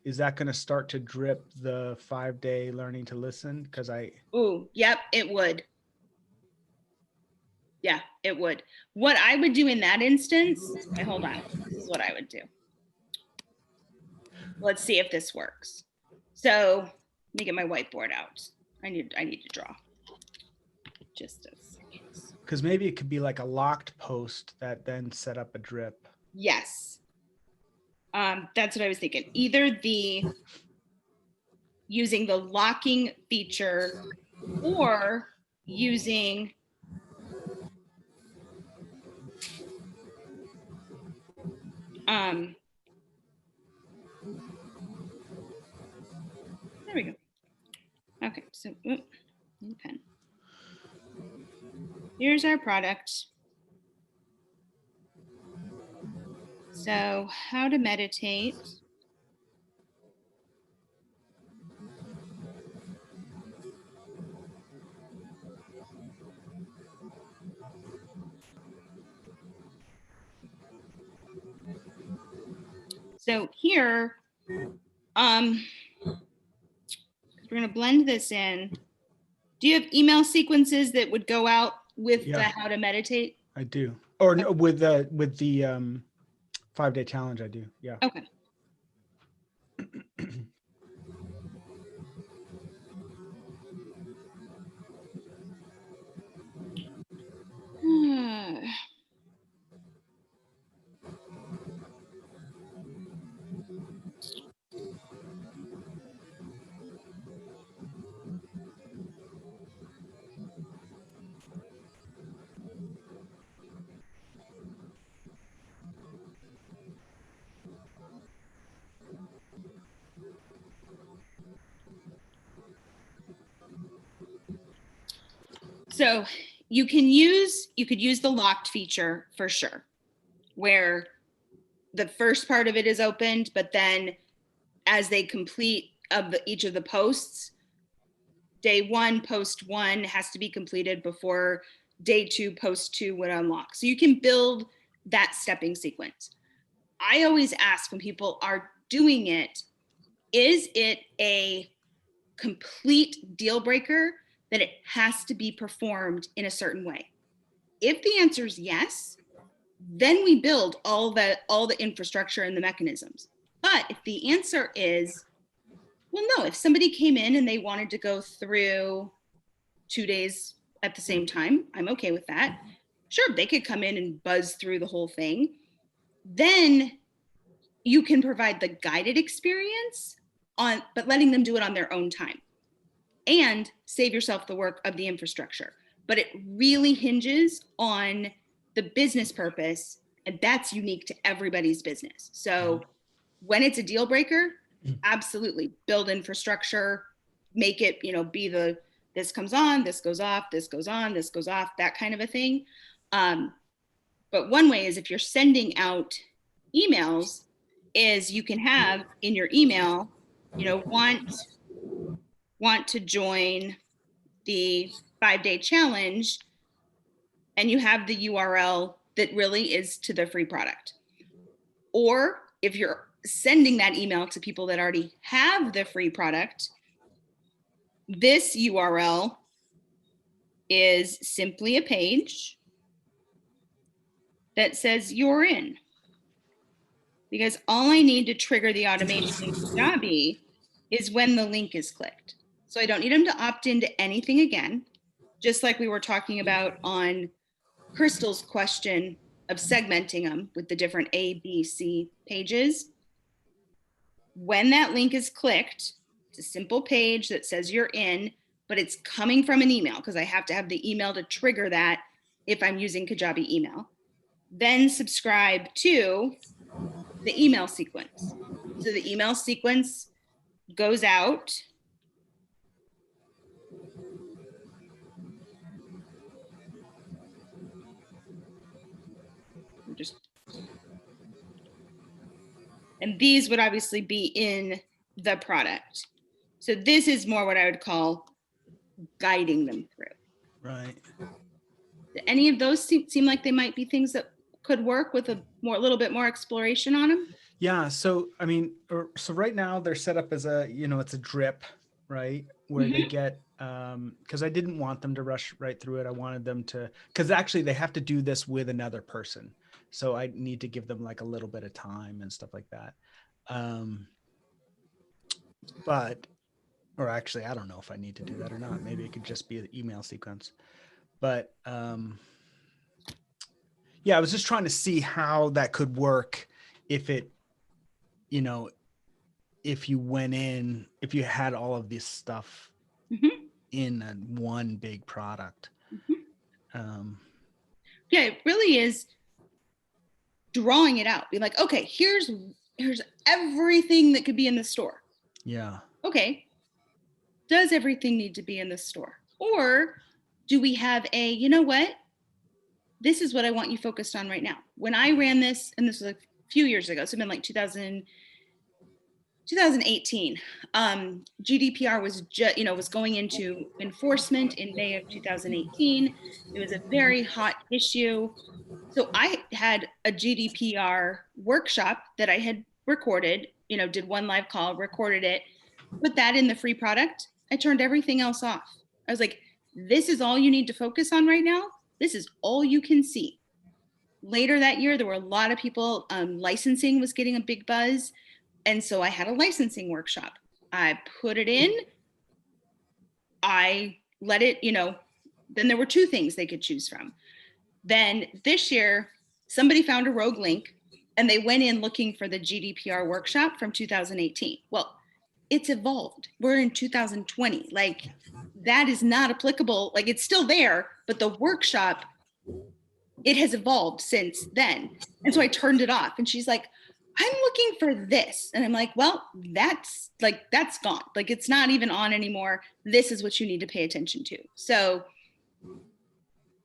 is that going to start to drip the 5-day learning to listen? Because Ooh, yep, it would. Yeah, it would. What I would do in that instance, hold on, this is what I would do. Let's see if this works. So let me get my whiteboard out. I need to draw. Just a second. because maybe it could be like a locked post that then set up a drip. Yes. That's what I was thinking. Either using the locking feature or using there we go. Okay, so pen. Here's our product. So how to meditate. So here, we're going to blend this in. Do you have email sequences that would go out with the how to meditate? I do. Or no, with the 5-day challenge, I do. Yeah. Okay. So you could use the locked feature for sure, where the first part of it is opened, but then as they complete each of the posts, day 1, post 1 has to be completed before day 2, post 2 would unlock. So you can build that stepping sequence. I always ask when people are doing it, is it a complete deal breaker that it has to be performed in a certain way? If the answer is yes, then we build all the infrastructure and the mechanisms. But if the answer is, well, no, if somebody came in and they wanted to go through 2 days at the same time, I'm okay with that. Sure, they could come in and buzz through the whole thing. Then you can provide the guided experience but letting them do it on their own time and save yourself the work of the infrastructure. But it really hinges on the business purpose, and that's unique to everybody's business. So when it's a deal breaker, absolutely build infrastructure, make it, be this comes on, this goes off, this goes on, this goes off, that kind of a thing. But one way is if you're sending out emails, is you can have in your email, want to join the 5-day challenge, and you have the URL that really is to the free product. Or if you're sending that email to people that already have the free product, this URL is simply a page that says you're in. because all I need to trigger the automation in Kajabi is when the link is clicked. So I don't need them to opt into anything again, just like we were talking about on Crystal's question of segmenting them with the different A, B, C pages. When that link is clicked, it's a simple page that says you're in, but it's coming from an email because I have to have the email to trigger that if I'm using Kajabi email. Then subscribe to the email sequence. So the email sequence goes out. And these would obviously be in the product. So this is more what I would call guiding them through. Right. Do any of those seem like they might be things that could work with a little bit more exploration on them? Yeah. So, I mean, so right now they're set up as a, it's a drip, right? Where they get, because I didn't want them to rush right through it. I wanted them to, because actually they have to do this with another person. So I need to give them like a little bit of time and stuff like that. Or actually, I don't know if I need to do that or not. Maybe it could just be an email sequence. But yeah, I was just trying to see how that could work if it, if you went in, if you had all of this stuff in one big product. Yeah, it really is drawing it out. Be like, okay, here's everything that could be in the store. Yeah. Okay. Does everything need to be in the store? Or do we have a, you know what? This is what I want you focused on right now. When I ran this, and this was a few years ago, so it's been like 2018, GDPR was was going into enforcement in May of 2018. It was a very hot issue. So I had a GDPR workshop that I had recorded, did one live call, recorded it, put that in the free product. I turned everything else off. I was like, this is all you need to focus on right now. This is all you can see. Later that year, there were a lot of people, licensing was getting a big buzz. And so I had a licensing workshop. I put it in, I let it, then there were two things they could choose from. Then this year, somebody found a rogue link and they went in looking for the GDPR workshop from 2018. Well, it's evolved. We're in 2020. Like, that is not applicable. Like, it's still there, but the workshop, it has evolved since then. And so I turned it off and she's like, I'm looking for this. And I'm like, well, that's gone. Like, it's not even on anymore. This is what you need to pay attention to. So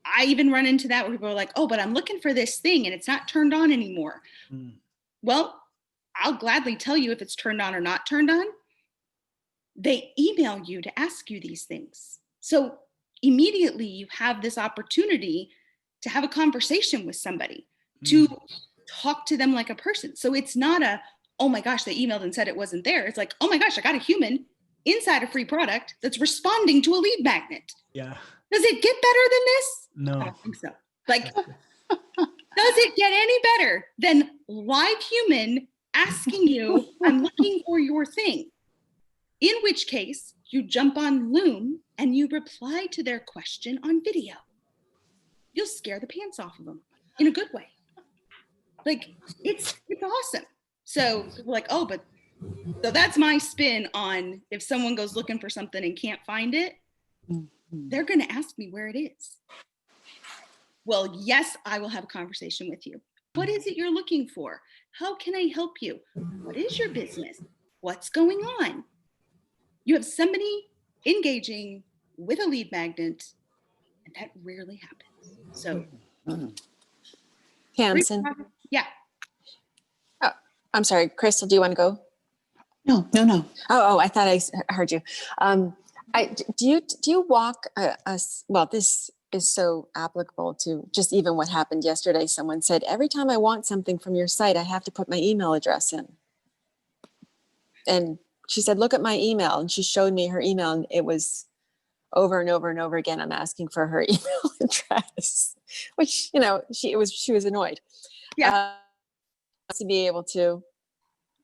I even run into that where people are like, oh, but I'm looking for this thing and it's not turned on anymore. Well, I'll gladly tell you if it's turned on or not turned on. They email you to ask you these things. So immediately you have this opportunity to have a conversation with somebody, to talk to them like a person. So it's not a, oh my gosh, they emailed and said it wasn't there. It's like, oh my gosh, I got a human inside a free product that's responding to a lead magnet. Yeah. Does it get better than this? No. I don't think so. Like, does it get any better than live human asking you, I'm looking for your thing? In which case, you jump on Loom and you reply to their question on video. You'll scare the pants off of them in a good way. Like, it's awesome. So we're like, oh, but so that's my spin on if someone goes looking for something and can't find it, they're going to ask me where it is. Well, yes, I will have a conversation with you. What is it you're looking for? How can I help you? What is your business? What's going on? You have somebody engaging with a lead magnet, and that rarely happens. So, Tamsin. Yeah. Oh, I'm sorry, Crystal, do you want to go? No. Oh, I thought I heard you. Do you walk us? Well, this is so applicable to just even what happened yesterday. Someone said, every time I want something from your site, I have to put my email address in. And she said, look at my email. And she showed me her email, and it was over and over and over again. I'm asking for her email address, which, she was annoyed. Yeah. to be able to,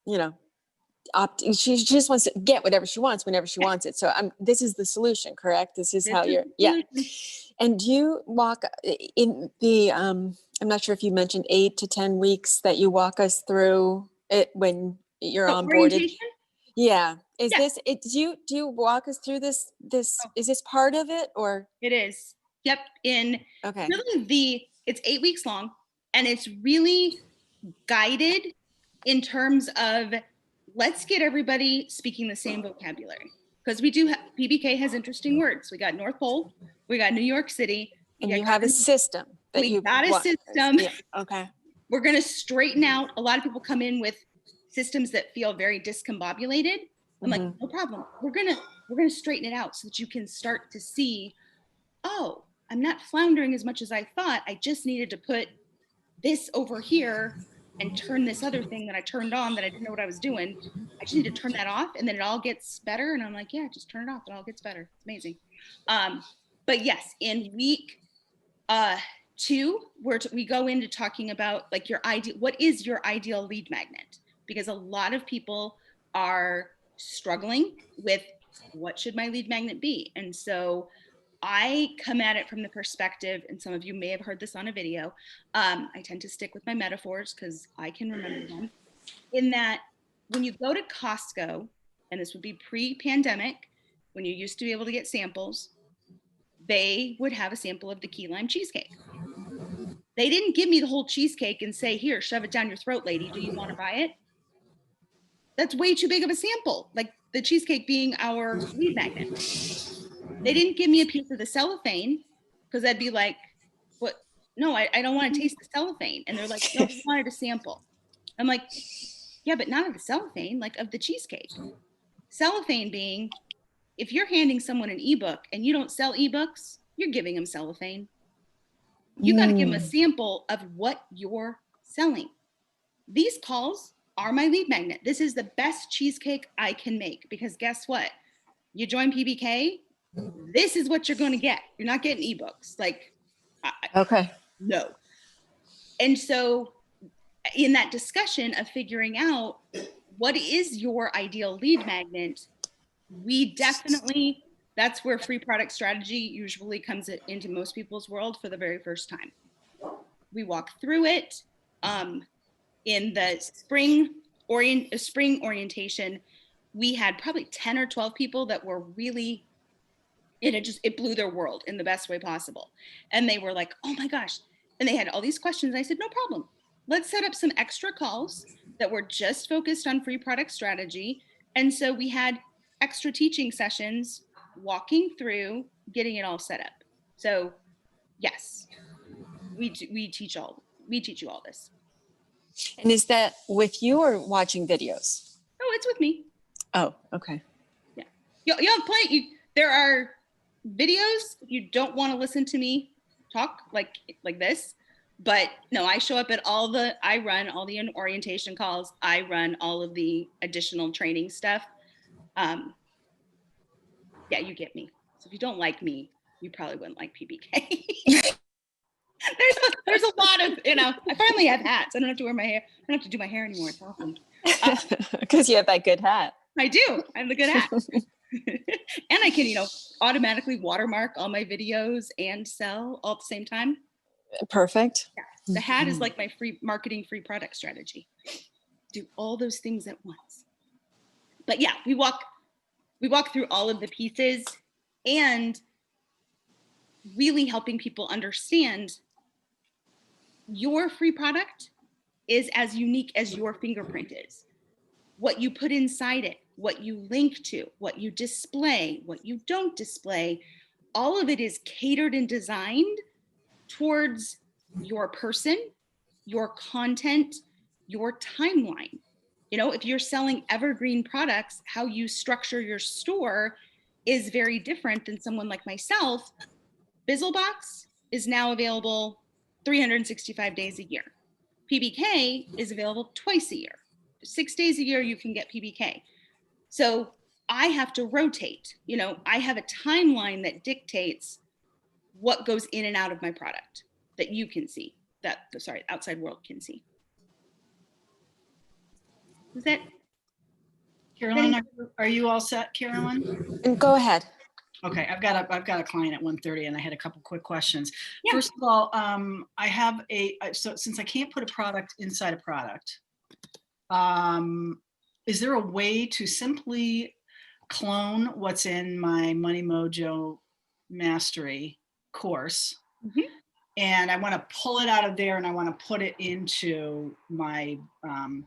you know, she just wants to get whatever she wants whenever she wants it. So this is the solution, correct? This is how you're, yeah. And do you walk in the, I'm not sure if you mentioned 8 to 10 weeks that you walk us through it when you're onboarded. Orientation? Yeah. Is Yeah. this, do you walk us through this, is this part of it or? It is. Yep. Okay. Really it's 8 weeks long, and it's really guided in terms of, let's get everybody speaking the same vocabulary, because we do have, PBK has interesting words. We got North Pole, we got New York City. And you have a system that we got a system. Yeah. Okay. We're going to straighten out. A lot of people come in with systems that feel very discombobulated. I'm like, no problem. We're going to straighten it out so that you can start to see, oh, I'm not floundering as much as I thought. I just needed to put this over here and turn this other thing that I turned on that I didn't know what I was doing. I just need to turn that off, and then it all gets better. And I'm like, yeah, just turn it off. It all gets better. It's amazing. But yes, in week 2, we go into talking about like your ideal, what is your ideal lead magnet? Because a lot of people are struggling with, what should my lead magnet be? And so I come at it from the perspective, and some of you may have heard this on a video. I tend to stick with my metaphors because I can remember them. In that, when you go to Costco, and this would be pre-pandemic, when you used to be able to get samples, they would have a sample of the key lime cheesecake. They didn't give me the whole cheesecake and say, here, shove it down your throat, lady. Do you want to buy it? That's way too big of a sample. Like the cheesecake being our lead magnet. They didn't give me a piece of the cellophane, because I'd be like, what? No, I don't want to taste the cellophane. And they're like, no, we wanted a sample. I'm like, yeah, but not of the cellophane, like of the cheesecake. Cellophane being, if you're handing someone an ebook and you don't sell ebooks, you're giving them cellophane. You got to give them a sample of what you're selling. These calls are my lead magnet. This is the best cheesecake I can make, because guess what? You join PBK, this is what you're going to get. You're not getting ebooks. Like, okay. No. And so in that discussion of figuring out what is your ideal lead magnet, we definitely, that's where free product strategy usually comes into most people's world for the very first time. We walk through it in the spring orientation. We had probably 10 or 12 people that were really, it blew their world in the best way possible. And they were like, oh my gosh. And they had all these questions. I said, no problem. Let's set up some extra calls that were just focused on free product strategy. And so we had extra teaching sessions walking through getting it all set up. So yes, we teach you all this. And is that with you or watching videos? Oh, it's with me. Oh, okay. Yeah. You'll have plenty. There are videos if you don't want to listen to me talk like this. But no, I show up at I run all the orientation calls. I run all of the additional training stuff. Yeah, you get me. So if you don't like me, you probably wouldn't like PBK. There's a lot of, I finally have hats. I don't have to wear my hair. I don't have to do my hair anymore. It's awesome. Because you have that good hat. I do. I have the good hat. And I can, automatically watermark all my videos and sell all at the same time. Perfect. Yeah. The hat is like my free product strategy. Do all those things at once. But yeah, we walk through all of the pieces and really helping people understand your free product is as unique as your fingerprint is. What you put inside it, what you link to, what you display, what you don't display, all of it is catered and designed towards your person, your content, your timeline. If you're selling evergreen products, how you structure your store is very different than someone like myself. Bizlebox is now available 365 days a year. PBK is available twice a year. 6 days a year, you can get PBK. So I have to rotate. I have a timeline that dictates what goes in and out of my product that you can see, that the outside world can see. Is that Carolyn, are you all set, Carolyn? And go ahead. Okay, I've got a client at 1:30 and I had a couple quick questions. Yeah. First of all, I have so since I can't put a product inside a product, is there a way to simply clone what's in my Money Mojo Mastery course? Mhm. And I want to pull it out of there and I want to put it into my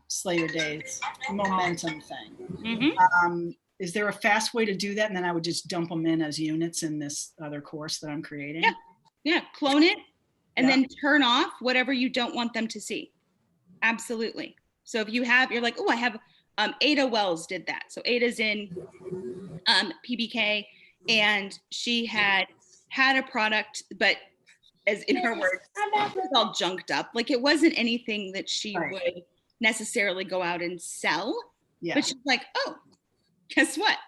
Slay Your Days momentum thing. Is there a fast way to do that? And then I would just dump them in as units in this other course that I'm creating? Yeah. Yeah, clone it and Yeah. then turn off whatever you don't want them to see. Absolutely. So if you're like, oh, I have Ada Wells did that. So Ada's in PBK and she had a product, but as in her words, it was all junked up. Like it wasn't anything that she Right. would necessarily go out and sell. Yeah. But she's like, oh, guess what?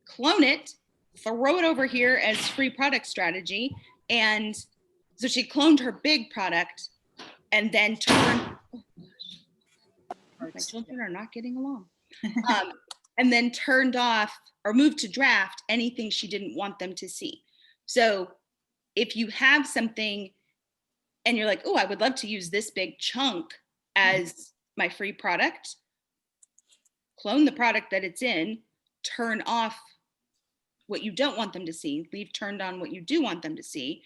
Clone it, throw it over here as free product strategy. And so she cloned her big product and then turned, oh gosh, my children are not getting along. And then turned off or moved to draft anything she didn't want them to see. So if you have something and you're like, oh, I would love to use this big chunk as my free product, clone the product that it's in, turn off what you don't want them to see, leave turned on what you do want them to see.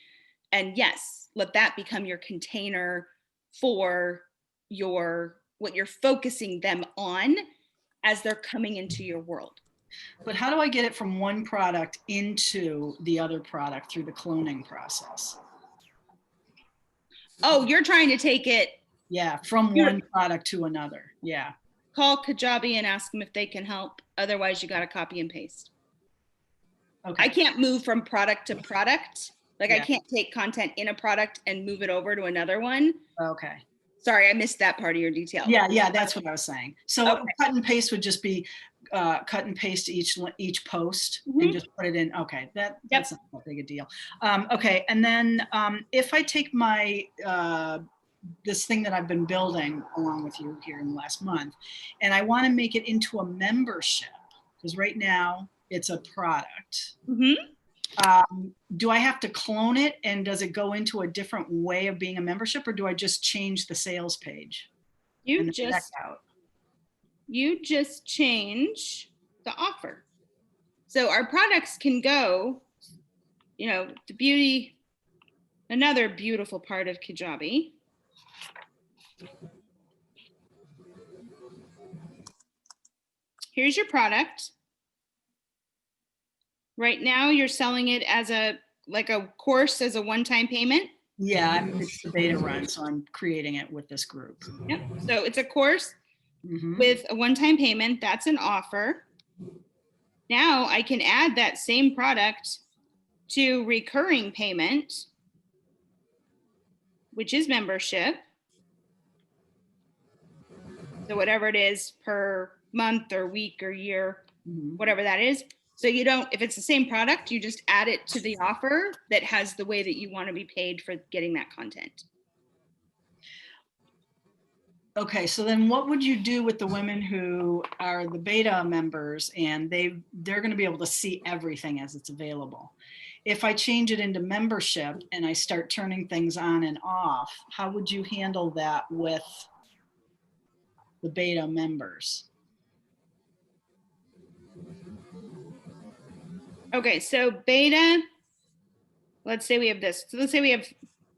And yes, let that become your container for what you're focusing them on as they're coming into your world. But how do I get it from one product into the other product through the cloning process? Oh, you're trying to take it. Yeah, from one product to another. Yeah. Call Kajabi and ask them if they can help. Otherwise, you got to copy and paste. Okay. I can't move from product to product. Like Yeah. I can't take content in a product and move it over to another one. Okay. Sorry, I missed that part of your detail. Yeah, that's what I was saying. So Okay. cut and paste would just be cut and paste each post and just put it in. Okay, that's not that big a deal. Okay, and then if I take my this thing that I've been building along with you here in the last month, and I want to make it into a membership, because right now it's a product. Do I have to clone it, and does it go into a different way of being a membership, or do I just change the sales page? You just change the offer. So our products can go, the beauty, another beautiful part of Kajabi. Here's your product. Right now you're selling it as a course as a one-time payment. Yeah, it's the beta run, so I'm creating it with this group. Yep. So it's a course with a one-time payment. That's an offer. Now I can add that same product to recurring payment, which is membership. So whatever it is per month or week or year, whatever that is. So you don't, if it's the same product, you just add it to the offer that has the way that you want to be paid for getting that content. Okay, so then what would you do with the women who are the beta members and they're going to be able to see everything as it's available? If I change it into membership and I start turning things on and off, how would you handle that with the beta members? Okay, so beta, let's say we have this. So let's say we have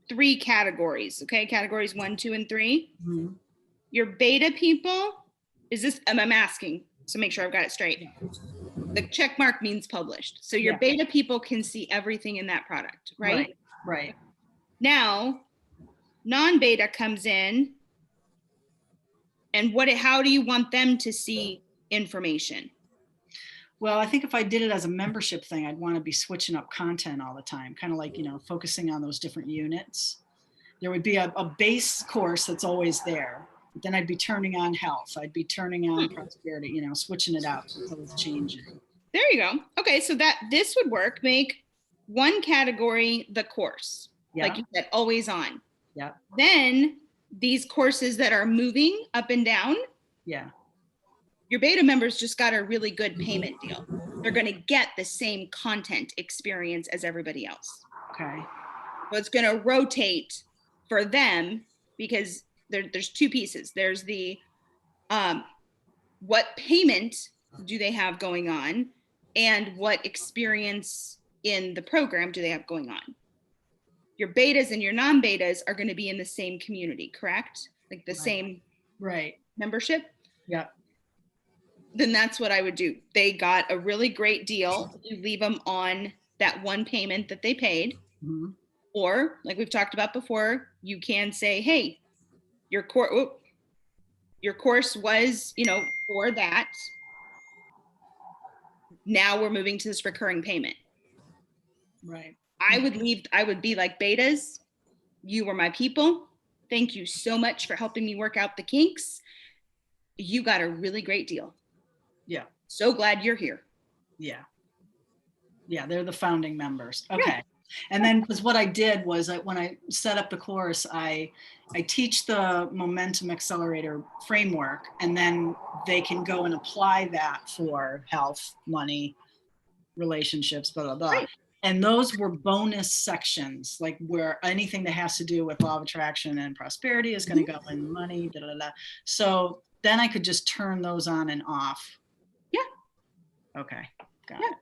3 categories, okay? Categories 1, 2, and 3. Your beta people, I'm asking, so make sure I've got it straight. The check mark means published. So your beta people can see everything in that product, right? Right. Now, non-beta comes in, and how do you want them to see information? Well, I think if I did it as a membership thing, I'd want to be switching up content all the time, kind of like, focusing on those different units. There would be a base course that's always there. But then I'd be turning on health. I'd be turning on prosperity, switching it out. So it's changing. There you go. Okay, so this would work. Make one category the course, like you said, always on. Yeah. Then these courses that are moving up and down. Yeah. Your beta members just got a really good payment deal. They're going to get the same content experience as everybody else. Okay. So it's going to rotate for them because there's two pieces. There's the what payment do they have going on, and what experience in the program do they have going on. Your betas and your non-betas are going to be in the same community, correct? Like the same membership? Yeah. Then that's what I would do. They got a really great deal. You leave them on that one payment that they paid. Mm-hmm. Or like we've talked about before, you can say, hey, your course was, for that. Now we're moving to this recurring payment. Right. I would be like, betas, you were my people. Thank you so much for helping me work out the kinks. You got a really great deal. Yeah. So glad you're here. Yeah. Yeah, they're the founding members. Okay. Yeah. And then, because what I did was when I set up the course, I teach the Momentum Accelerator framework, and then they can go and apply that for health, money, relationships, blah, blah, blah. Right. And those were bonus sections, like where anything that has to do with law of attraction and prosperity is going to go in money, da, da, da. So then I could just turn those on and off. Yeah. Okay. Got it.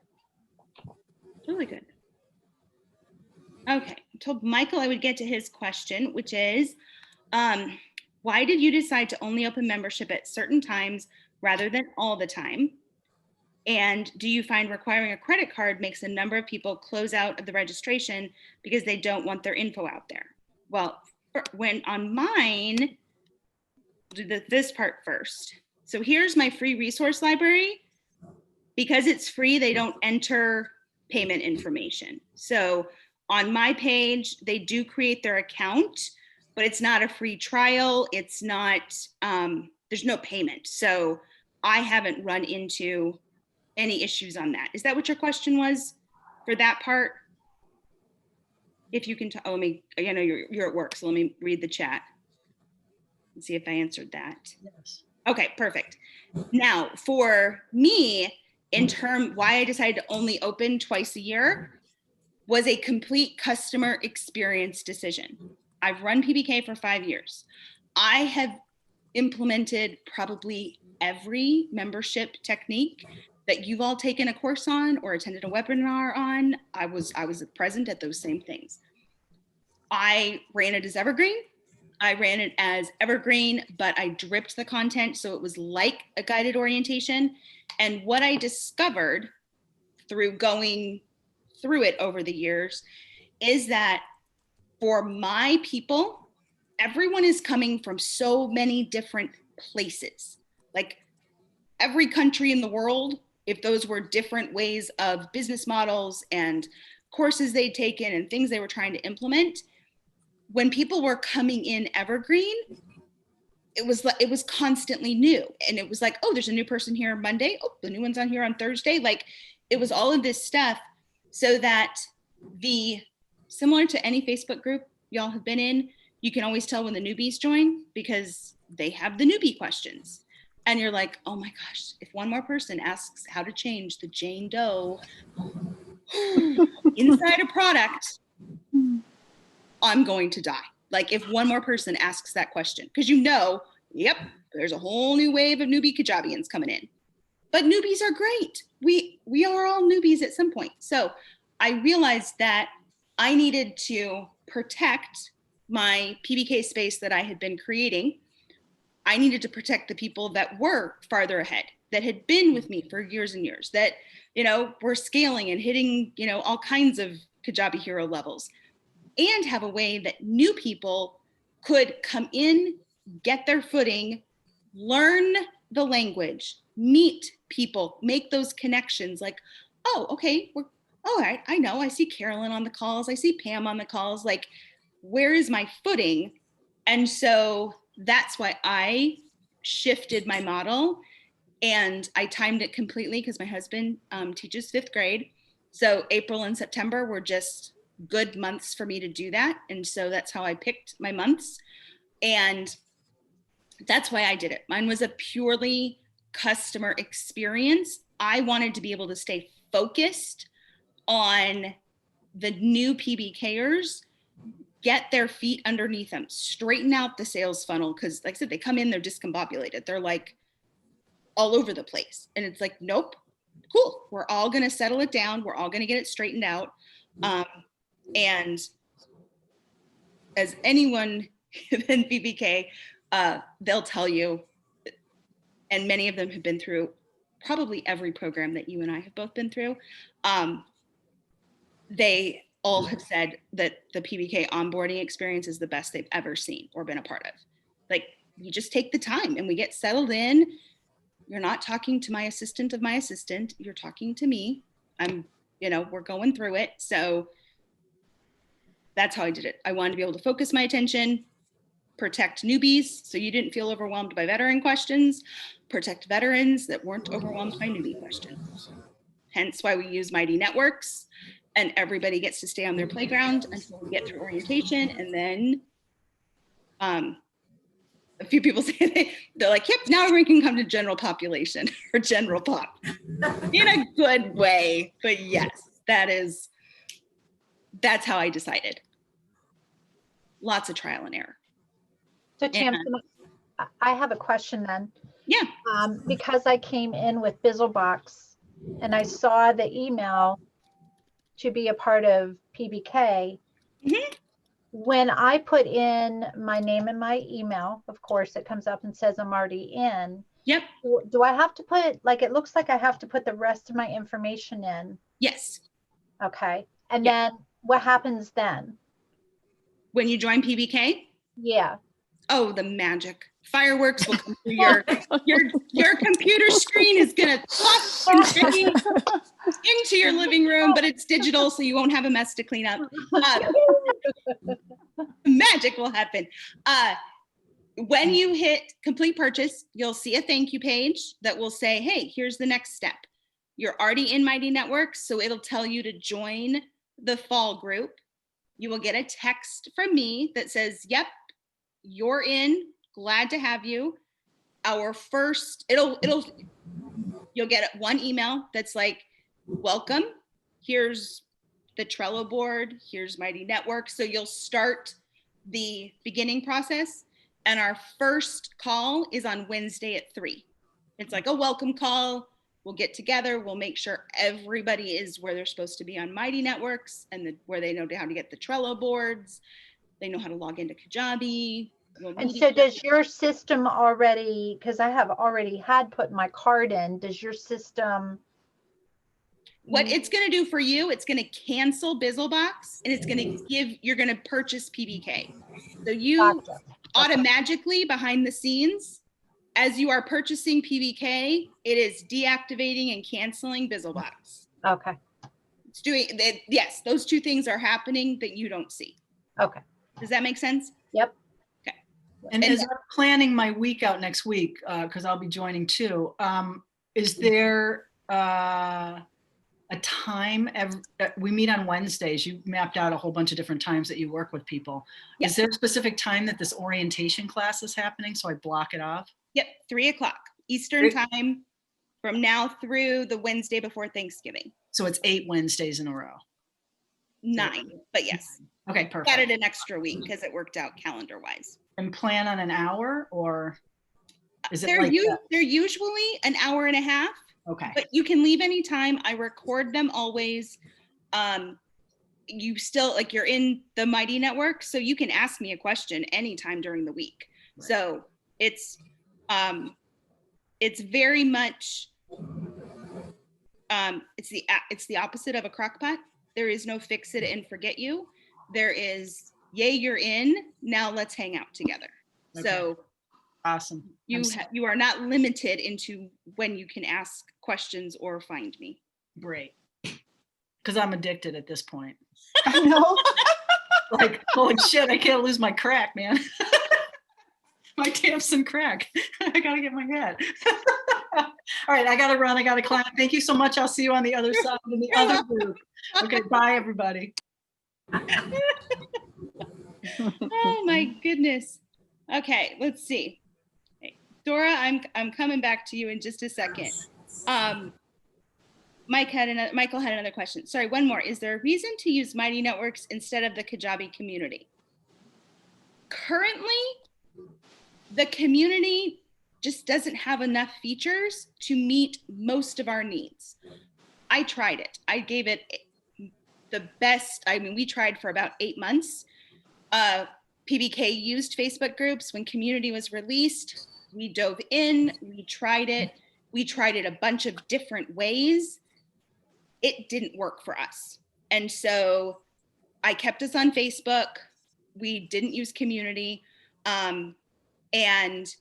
Really good. Okay. I told Michael I would get to his question, which is, why did you decide to only open membership at certain times rather than all the time? And do you find requiring a credit card makes a number of people close out of the registration because they don't want their info out there? Well, when on mine, do this part first. So here's my free resource library. Because it's free, they don't enter payment information. So on my page, they do create their account, but it's not a free trial. It's not, there's no payment. So I haven't run into any issues on that. Is that what your question was for that part? If you can, I know you're at work, so let me read the chat and see if I answered that. Yes. Okay, perfect. Now for me, why I decided to only open twice a year was a complete customer experience decision. I've run PBK for 5 years. I have implemented probably every membership technique that you've all taken a course on or attended a webinar on. I was present at those same things. I ran it as evergreen. But I dripped the content so it was like a guided orientation. And what I discovered through going through it over the years is that for my people, everyone is coming from so many different places. Like every country in the world, if those were different ways of business models and courses they'd taken and things they were trying to implement, when people were coming in evergreen, it was constantly new. And it was like, oh, there's a new person here on Monday. Oh, the new one's on here on Thursday. Like it was all of this stuff so that similar to any Facebook group y'all have been in, you can always tell when the newbies join because they have the newbie questions. And you're like, oh my gosh, if one more person asks how to change the Jane Doe inside a product, I'm going to die. Like if one more person asks that question, because yep, there's a whole new wave of newbie Kajabians coming in. But newbies are great. We are all newbies at some point. So I realized that I needed to protect my PBK space that I had been creating. I needed to protect the people that were farther ahead, that had been with me for years and years, that, were scaling and hitting, all kinds of Kajabi hero levels, and have a way that new people could come in, get their footing, learn the language, meet people, make those connections like, oh, okay, all right, I know, I see Carolyn on the calls, I see Pam on the calls, like, where is my footing? And so that's why I shifted my model, and I timed it completely because my husband teaches 5th grade. So April and September were just good months for me to do that. And so that's how I picked my months. And that's why I did it. Mine was a purely customer experience. I wanted to be able to stay focused on the new PBKers, get their feet underneath them, straighten out the sales funnel. Cause like I said, they come in, they're discombobulated. They're like all over the place. And it's like, nope, cool. We're all going to settle it down. We're all going to get it straightened out. And as anyone in PBK, they'll tell you, and many of them have been through probably every program that you and I have both been through. They all have said that the PBK onboarding experience is the best they've ever seen or been a part of. Like, you just take the time and we get settled in. You're not talking to my assistant of my assistant. You're talking to me. We're going through it. So that's how I did it. I wanted to be able to focus my attention, protect newbies so you didn't feel overwhelmed by veteran questions, protect veterans that weren't overwhelmed by newbie questions. Hence why we use Mighty Networks, and everybody gets to stay on their playground until we get through orientation. And then a few people say they're like, yep, now we can come to general population or general pop in a good way. But yes, that's how I decided. Lots of trial and error. So Tamsin, I have a question then. Yeah. Because I came in with Bizlebox and I saw the email to be a part of PBK. Mm-hmm. When I put in my name and my email, of course, it comes up and says I'm already in. Yep. Do I have to put, like, it looks like I have to put the rest of my information in? Yes. Okay. And then what happens then? When you join PBK? Yeah. Oh, the magic. Fireworks will come through your computer screen is gonna pop and shake into your living room, but it's digital, so you won't have a mess to clean up. Magic will happen. When you hit complete purchase, you'll see a thank you page that will say, hey, here's the next step. You're already in Mighty Networks, so it'll tell you to join the fall group. You will get a text from me that says, yep, you're in. Glad to have you. Our first, you'll get one email that's like, welcome. Here's the Trello board. Here's Mighty Network. So you'll start the beginning process. And our first call is on Wednesday at 3. It's like a welcome call. We'll get together. We'll make sure everybody is where they're supposed to be on Mighty Networks and where they know how to get the Trello boards. They know how to log into Kajabi. And so does your system already, because I have already had put my card in, does your system? What it's going to do for you, it's going to cancel Bizlebox and it's going to you're going to purchase PBK. So you automatically behind the scenes, as you are purchasing PBK, it is deactivating and canceling Bizlebox. Okay. It's doing that. Yes, those two things are happening that you don't see. Okay. Does that make sense? Yep. Okay. And as I'm planning my week out next week, because I'll be joining too, is there a time? We meet on Wednesdays. You mapped out a whole bunch of different times that you work with people. Yes. Is there a specific time that this orientation class is happening? So I block it off? Yep, 3:00 Eastern time from now through the Wednesday before Thanksgiving. So it's 8 Wednesdays in a row. 9, but yes. Okay, perfect. Added an extra week because it worked out calendar-wise. And plan on an hour, or is it they're usually an hour and a half. Okay. But you can leave anytime. I record them always. You still, like, you're in the Mighty Network, so you can ask me a question anytime during the week. Right. So it's very much it's the opposite of a crock pot. There is no fix it and forget you. There is, yay, you're in. Now let's hang out together. Okay. So awesome. You are not limited into when you can ask questions or find me. Great. Because I'm addicted at this point. I know. Like, holy shit, I can't lose my crack, man. My Tamsin crack. I gotta get my head. All right, I gotta run. I gotta clap. Thank you so much. I'll see you on the other side in the other group. Okay, bye everybody. Oh my goodness. Okay, let's see. Dora, I'm coming back to you in just a second. Michael had another question. Sorry, one more. Is there a reason to use Mighty Networks instead of the Kajabi community? Currently, the community just doesn't have enough features to meet most of our needs. I tried it. I gave it the best. I mean, we tried for about 8 months. PBK used Facebook groups when community was released. We dove in, we tried it. We tried it a bunch of different ways. It didn't work for us. And so I kept us on Facebook. We didn't use community. And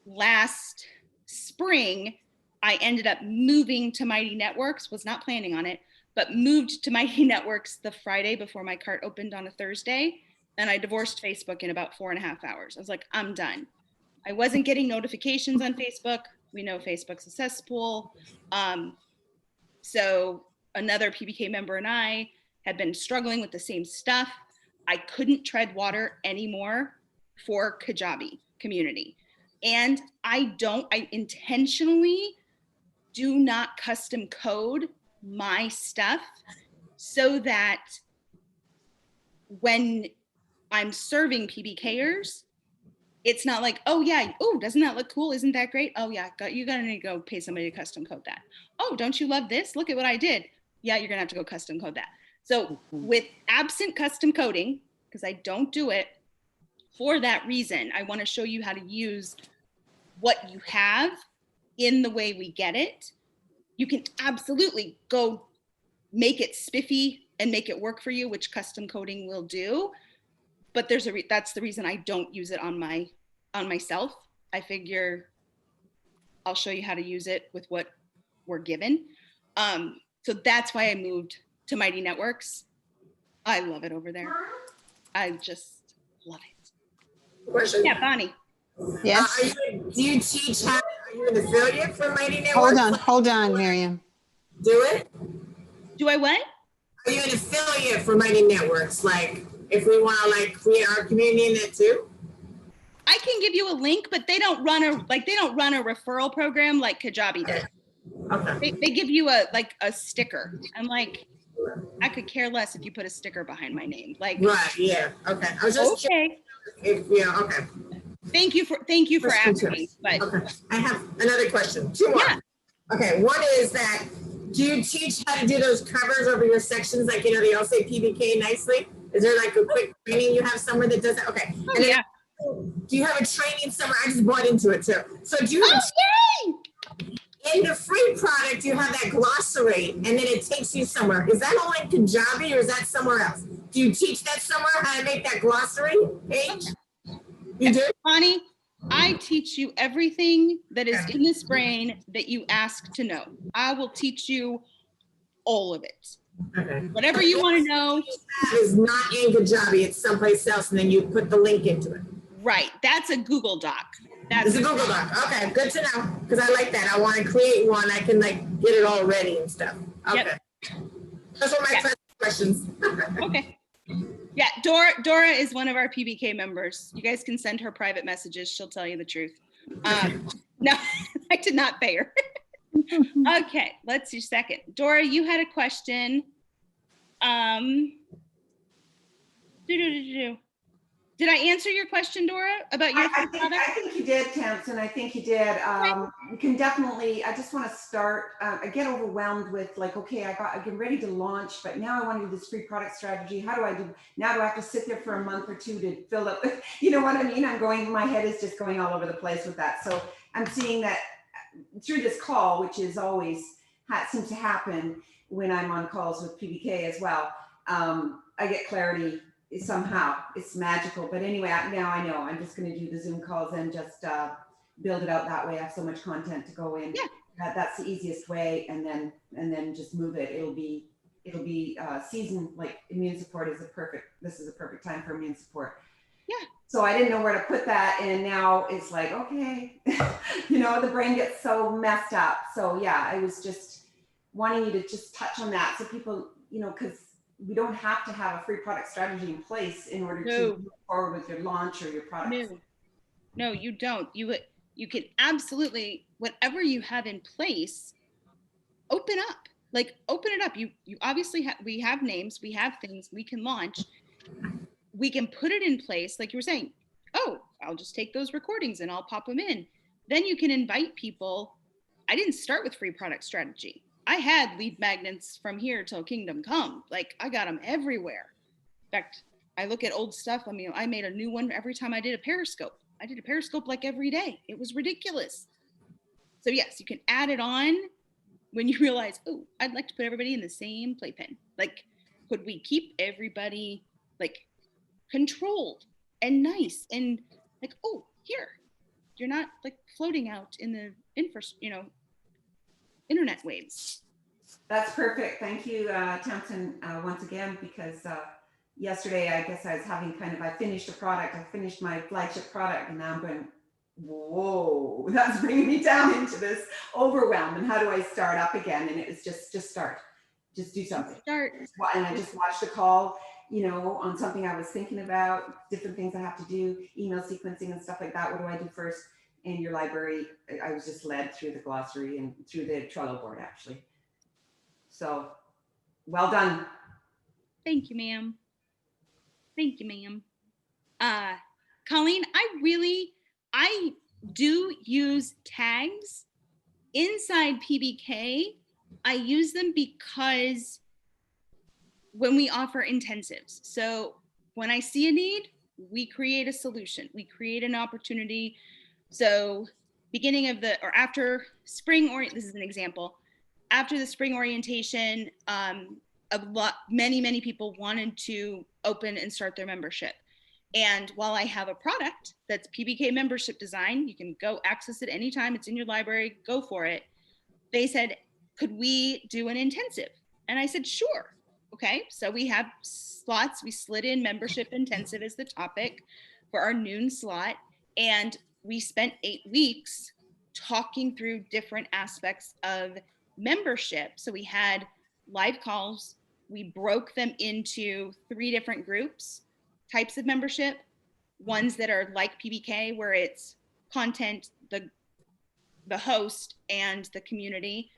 last spring, I ended up moving to Mighty Networks, was not planning on it, but moved to Mighty Networks the Friday before my cart opened on a Thursday. And I divorced Facebook in about 4.5 hours. I was like, I'm done. I wasn't getting notifications on Facebook. We know Facebook's a cesspool. So another PBK member and I had been struggling with the same stuff. I couldn't tread water anymore for Kajabi community. And I intentionally do not custom code my stuff so that when I'm serving PBKers, it's not like, oh yeah, oh, doesn't that look cool? Isn't that great? Oh yeah, you're gonna need to go pay somebody to custom code that. Oh, don't you love this? Look at what I did. Yeah, you're gonna have to go custom code that. So with absent custom coding, because I don't do it, for that reason, I wanna show you how to use what you have in the way we get it. You can absolutely go make it spiffy and make it work for you, which custom coding will do. But that's the reason I don't use it on myself. I figure I'll show you how to use it with what we're given. So that's why I moved to Mighty Networks. I love it over there. I just love it. Question. Yeah, Bonnie. Yes. Do you teach how? Are you an affiliate for Mighty Networks? Hold on, Miriam. Do it. Do I what? Are you an affiliate for Mighty Networks? Like, if we want to like create our community in it too? I can give you a link, but they don't run a referral program like Kajabi does. Okay. They give you a sticker. I'm like, I could care less if you put a sticker behind my name. Like, Right. Yeah. Okay. I was just okay. Yeah. Okay. Thank you for asking. But okay. I have another question. Two more. Yeah. Okay. One is that, do you teach how to do those covers over your sections? Like, they all say PBK nicely. Is there like a quick training you have somewhere that does that? Okay. Oh, and then, yeah. do you have a training somewhere? I just bought into it too. So do you have in the free product, you have that glossary and then it takes you somewhere. Is that only in Kajabi or is that somewhere else? Do you teach that somewhere, how to make that glossary page? You do? Bonnie, I teach you everything that is in this brain that you ask to know. I will teach you all of it. Okay. Whatever you want to know. That is not in Kajabi, it's someplace else, and then you put the link into it. Right. That's a Google Doc. It's a Google Doc. Okay, good to know. Because I like that. I want to create one. I can like get it all ready and stuff. Okay. Yep. That's what my questions. Okay. Yeah, Dora is one of our PBK members. You guys can send her private messages. She'll tell you the truth. No, I did not pay her. Okay, let's see. Second, Dora, you had a question. Did I answer your question, Dora, about your product? I think you did, Tamsin. I think you did. You can definitely, I just want to start, I get overwhelmed with like, okay, I get ready to launch, but now I want to do this free product strategy. How do I do, now do I have to sit there for a month or two to fill up, you know what I mean? My head is just going all over the place with that. So I'm seeing that through this call, which is always, seems to happen when I'm on calls with PBK as well. I get clarity somehow. It's magical. But anyway, now I know I'm just going to do the Zoom calls and just build it out that way. I have so much content to go in. Yeah. That's the easiest way. And then just move it. It'll be season, like immune support is this is a perfect time for immune support. Yeah. So I didn't know where to put that. And now it's like, okay, you know, the brain gets so messed up. So yeah, I was just wanting you to just touch on that. So people, you know, because we don't have to have a free product strategy in place in order to move forward with your launch or your product. No, you don't. you can absolutely, whatever you have in place, open up. Like, open it up. You obviously we have names, we have things we can launch. We can put it in place, like you were saying. Oh, I'll just take those recordings and I'll pop them in. Then you can invite people. I didn't start with free product strategy. I had lead magnets from here till kingdom come. Like, I got them everywhere. In fact, I look at old stuff. I mean, I made a new one every time I did a Periscope. I did a Periscope like every day. It was ridiculous. So yes, you can add it on when you realize, oh, I'd like to put everybody in the same playpen. Like, could we keep everybody like controlled and nice and like, oh, here, you're not like floating out in the internet waves. That's perfect. Thank you, Townsend, once again, because yesterday, I guess I was having I finished a product, I finished my flagship product, and now I'm going, whoa, that's bringing me down into this overwhelm. And how do I start up again? And it was just start, just do something. Start. And I just watched a call, on something I was thinking about, different things I have to do, email sequencing and stuff like that. What do I do first? In your library, I was just led through the glossary and through the Trello board, actually. So, well done. Thank you, ma'am. Thank you, ma'am. Colleen, I do use tags inside PBK. I use them because when we offer intensives, so when I see a need, we create a solution, we create an opportunity. So beginning of or after spring, this is an example, after the spring orientation, many people wanted to open and start their membership. And while I have a product that's PBK membership design, you can go access it anytime, it's in your library, go for it. They said, could we do an intensive? And I said, sure. Okay, so we have slots. We slid in membership intensive as the topic for our noon slot. And we spent 8 weeks talking through different aspects of membership. So we had live calls. We broke them into 3 different groups, types of membership. Ones that are like PBK, where it's content, the host, and the community.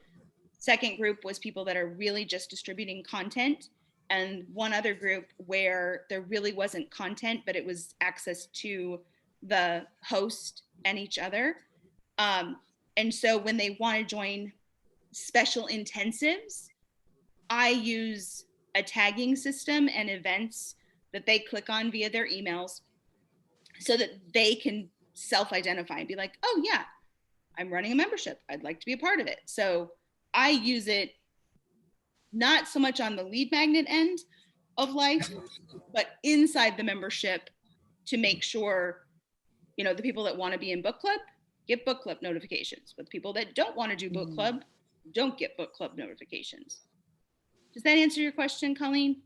Second group was people that are really just distributing content. And one other group where there really wasn't content, but it was access to the host and each other. And so when they want to join special intensives, I use a tagging system and events that they click on via their emails so that they can self-identify and be like, oh yeah, I'm running a membership. I'd like to be a part of it. So I use it not so much on the lead magnet end of life, but inside the membership to make sure, the people that want to be in book club get book club notifications, but the people that don't want to do book club don't get book club notifications. Does that answer your question, Colleen?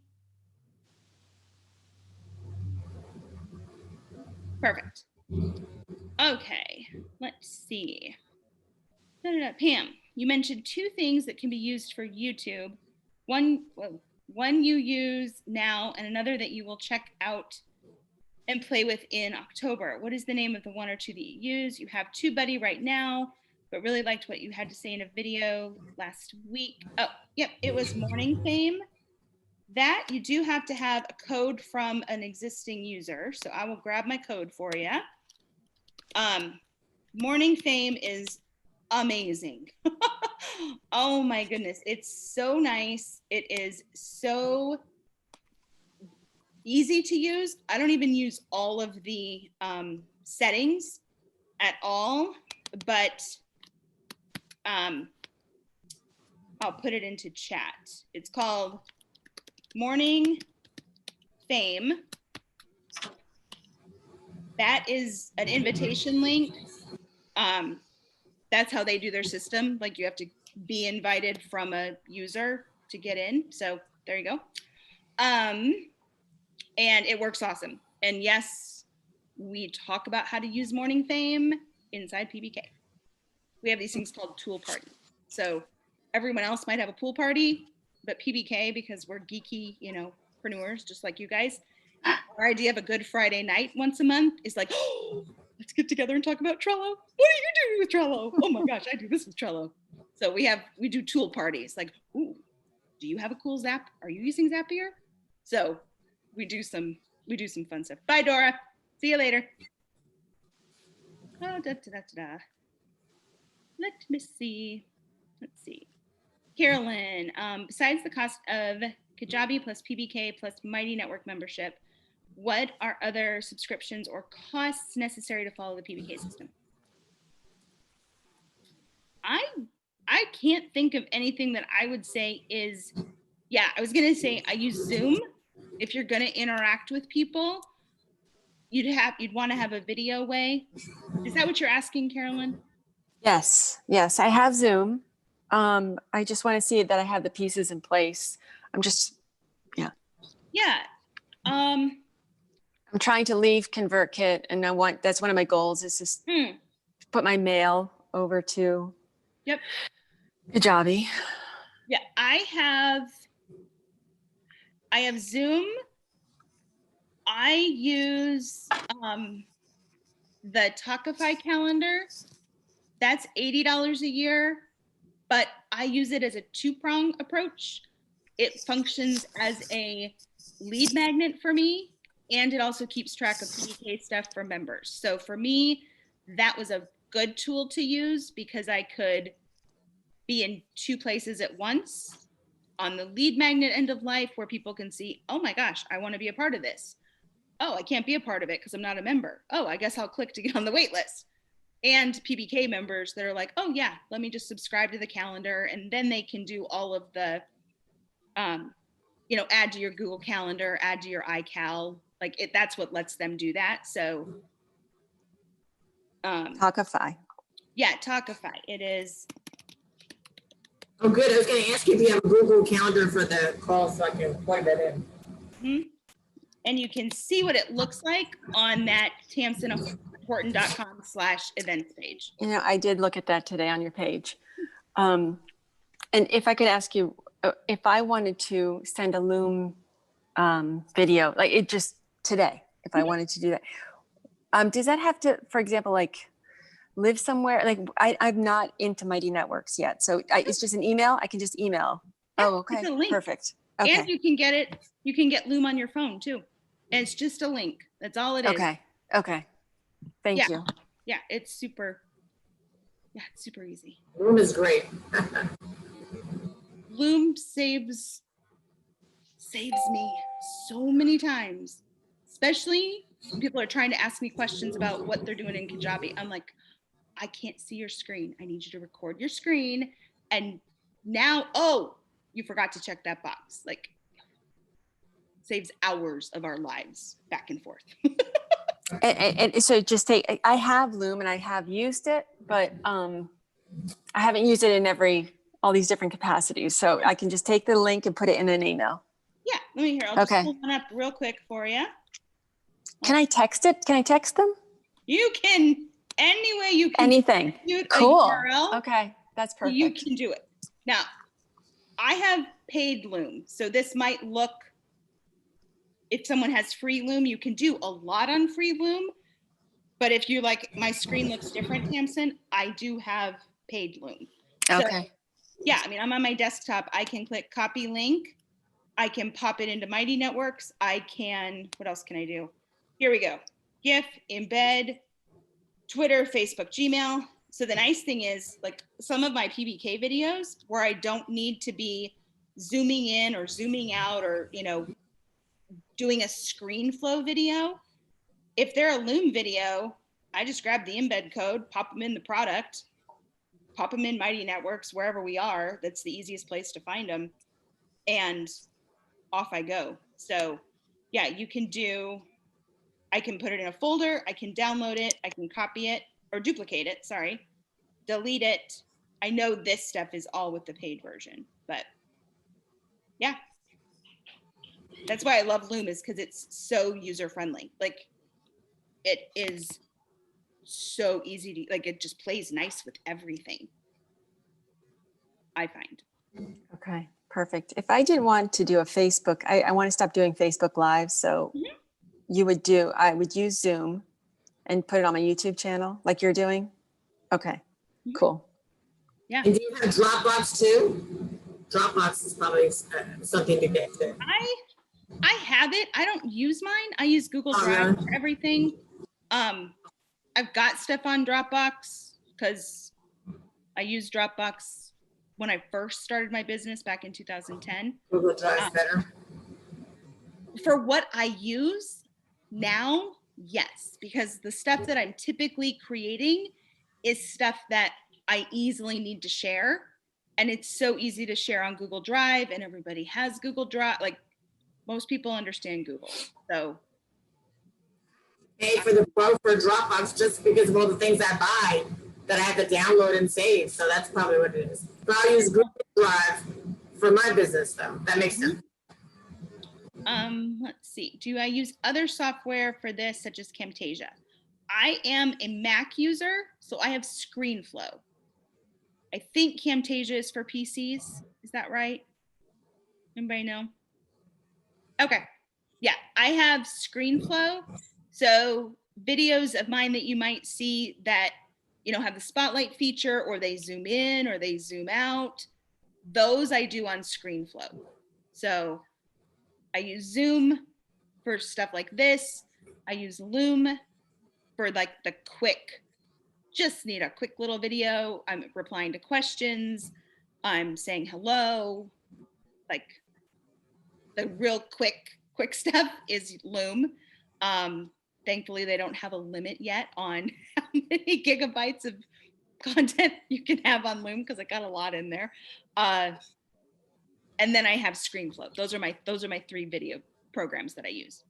Perfect. Okay, let's see. Pam, you mentioned 2 things that can be used for YouTube. One you use now and another that you will check out and play with in October. What is the name of the 1 or 2 that you use? You have TubeBuddy right now, but really liked what you had to say in a video last week. Oh, yep, it was Morning Fame. That you do have to have a code from an existing user. So I will grab my code for you. Morning Fame is amazing. Oh my goodness. It's so nice. It is so easy to use. I don't even use all of the settings at all, but I'll put it into chat. It's called Morning Fame. That is an invitation link. That's how they do their system. Like, you have to be invited from a user to get in. So there you go. And it works awesome. And yes, we talk about how to use Morning Fame inside PBK. We have these things called tool party. So everyone else might have a pool party, but PBK, because we're geeky, preneurs, just like you guys, our idea of a good Friday night once a month is like, oh, let's get together and talk about Trello. What are you doing with Trello? Oh my gosh, I do this with Trello. So we do tool parties. Like, ooh, do you have a cool Zap? Are you using Zapier? So we do some fun stuff. Bye, Dora. See you later. Oh, Let me see. Let's see. Carolyn, besides the cost of Kajabi plus PBK plus Mighty Network membership, what are other subscriptions or costs necessary to follow the PBK system? I can't think of anything that I would say is, yeah, I was gonna say I use Zoom. If you're gonna interact with people, you'd want to have a video way. Is that what you're asking, Carolyn? Yes, I have Zoom. I just want to see that I have the pieces in place. Yeah. I'm trying to leave ConvertKit, and that's one of my goals is just put my mail over to Kajabi. Yeah, I have Zoom. I use the Talkify calendar. That's $80 a year, but I use it as a two-prong approach. It functions as a lead magnet for me, and it also keeps track of PDK stuff for members. So for me, that was a good tool to use because I could be in two places at once on the lead magnet end of life where people can see, oh my gosh, I want to be a part of this. Oh, I can't be a part of it because I'm not a member. Oh, I guess I'll click to get on the wait list. And PBK members that are like, oh yeah, let me just subscribe to the calendar, and then they can do all of the, add to your Google Calendar, add to your iCal. Like that's what lets them do that. So, Talkify. Yeah, Talkify. It is. Oh, good. I was going to ask you if you have a Google Calendar for the call so I can plug that in. Mm-hmm. And you can see what it looks like on that tamsinhorton.com/events page. I did look at that today on your page. And if I could ask you, if I wanted to send a Loom video, like it just today, if I wanted to do that, does that have to, for example, like live somewhere? Like I'm not into Mighty Networks yet. So it's just an email. I can just email. Yeah, oh, okay. It's a link. Perfect. Okay. And you can get Loom on your phone too. And it's just a link. That's all it is. Okay. Thank you. Yeah, it's super easy. Loom is great. Loom saves me so many times, especially when people are trying to ask me questions about what they're doing in Kajabi. I'm like, I can't see your screen. I need you to record your screen. And now, oh, you forgot to check that box. Like, saves hours of our lives back and forth. and so I have Loom and I have used it, but I haven't used it in all these different capacities. So I can just take the link and put it in an email. Yeah, let me hear. I'll just pull one up real quick for you. Can I text it? Can I text them? You can, any way you can. Anything. Cool. URL, okay, that's perfect. You can do it. Now, I have paid Loom, so this might look, if someone has free Loom, you can do a lot on free Loom. But if you like, my screen looks different, Tamsin, I do have paid Loom. Okay. So, yeah, I mean, I'm on my desktop. I can click copy link. I can pop it into Mighty Networks. What else can I do? Here we go. GIF, embed, Twitter, Facebook, Gmail. So the nice thing is, like some of my PBK videos where I don't need to be zooming in or zooming out or, doing a screen flow video. If they're a Loom video, I just grab the embed code, pop them in the product, pop them in Mighty Networks, wherever we are. That's the easiest place to find them. And off I go. So yeah, I can put it in a folder, I can download it, I can copy it or duplicate it, delete it. I know this stuff is all with the paid version, but yeah. That's why I love Loom, is because it's so user-friendly. Like it is so easy to, like, it just plays nice with everything, I find. Okay, perfect. If I didn't want to do a Facebook, I want to stop doing Facebook Live. So I would use Zoom and put it on my YouTube channel like you're doing? Okay, cool. Yeah. And do you have Dropbox too? Dropbox is probably something to get to. I have it. I don't use mine. I use Google Drive for everything. I've got stuff on Dropbox because I used Dropbox when I first started my business back in 2010. Google Drive's better. For what I use now, yes, because the stuff that I'm typically creating is stuff that I easily need to share. And it's so easy to share on Google Drive, and everybody has Google Drive. Like, most people understand Google. So Pay for the pro for Dropbox just because of all the things I buy that I have to download and save. So that's probably what it is. But I'll use Google Drive for my business though. That makes sense. Let's see. Do I use other software for this, such as Camtasia? I am a Mac user, so I have ScreenFlow. I think Camtasia is for PCs. Is that right? Anybody know? Okay. Yeah, I have ScreenFlow. So videos of mine that you might see that, you know, have the spotlight feature, or they zoom in or they zoom out, those I do on ScreenFlow. So I use Zoom for stuff like this. I use Loom for like the quick, just need a quick little video. I'm replying to questions. I'm saying hello. Like the real quick stuff is Loom. Thankfully, they don't have a limit yet on how many gigabytes of content you can have on Loom, because I got a lot in there. And then I have ScreenFlow. Those are my 3 video programs that I use,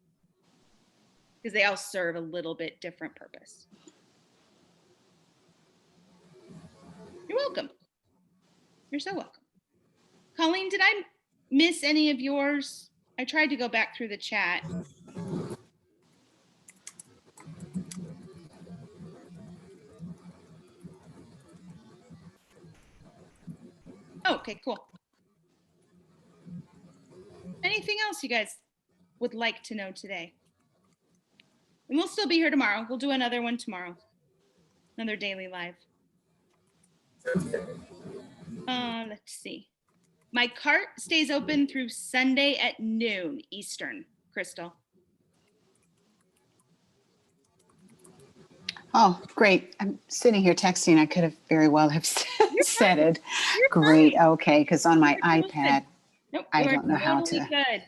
because they all serve a little bit different purpose. You're welcome. You're so welcome. Colleen, did I miss any of yours? I tried to go back through the chat. Oh, okay, cool. Anything else you guys would like to know today? And we'll still be here tomorrow. We'll do another one tomorrow. Another daily live. Let's see. My cart stays open through Sunday at noon Eastern, Crystal. Oh, great. I'm sitting here texting. I could have very well have said it. You're Great. fine. Okay. Because on my You're iPad, Nope, I you are don't know how totally to. Good.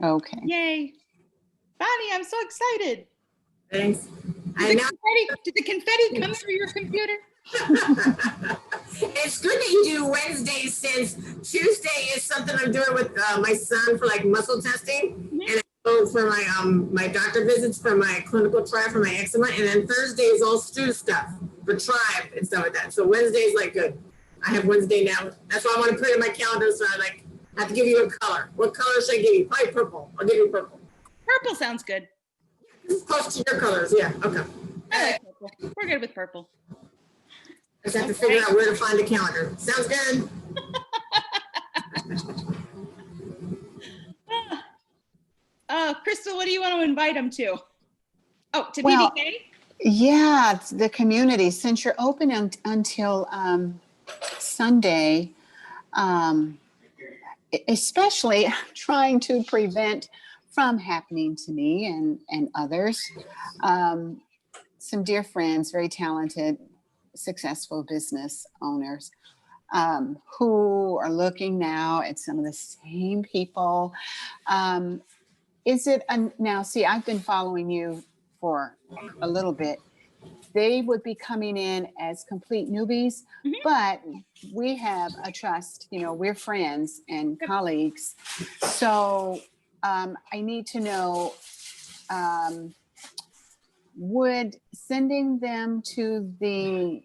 Okay. Yay. Bonnie, I'm so excited. Thanks. Did the confetti come through your computer? It's good that you do Wednesdays, since Tuesday is something I'm doing with my son for like muscle testing, and I go for my my doctor visits for my clinical trial for my eczema, and then Thursday is all stew stuff for tribe and stuff like that. So Wednesday is like good. I have Wednesday now. That's why I want to put it in my calendar. So I have to give you a color. What color should I give you? Probably purple. I'll give you purple. Purple sounds good. Close to your colors. Yeah. Okay. I like purple. We're good with purple. I just have to figure out where to find the calendar. Sounds good. Crystal, what do you want to invite them to? Oh, to Well, BBK? Yeah, it's the community. Since you're open until Sunday, especially trying to prevent from happening to me and others. Some dear friends, very talented, successful business owners, who are looking now at some of the same people. Now, see, I've been following you for a little bit. They would be coming in as complete newbies, but we have a trust, we're friends and colleagues. So I need to know, would sending them to the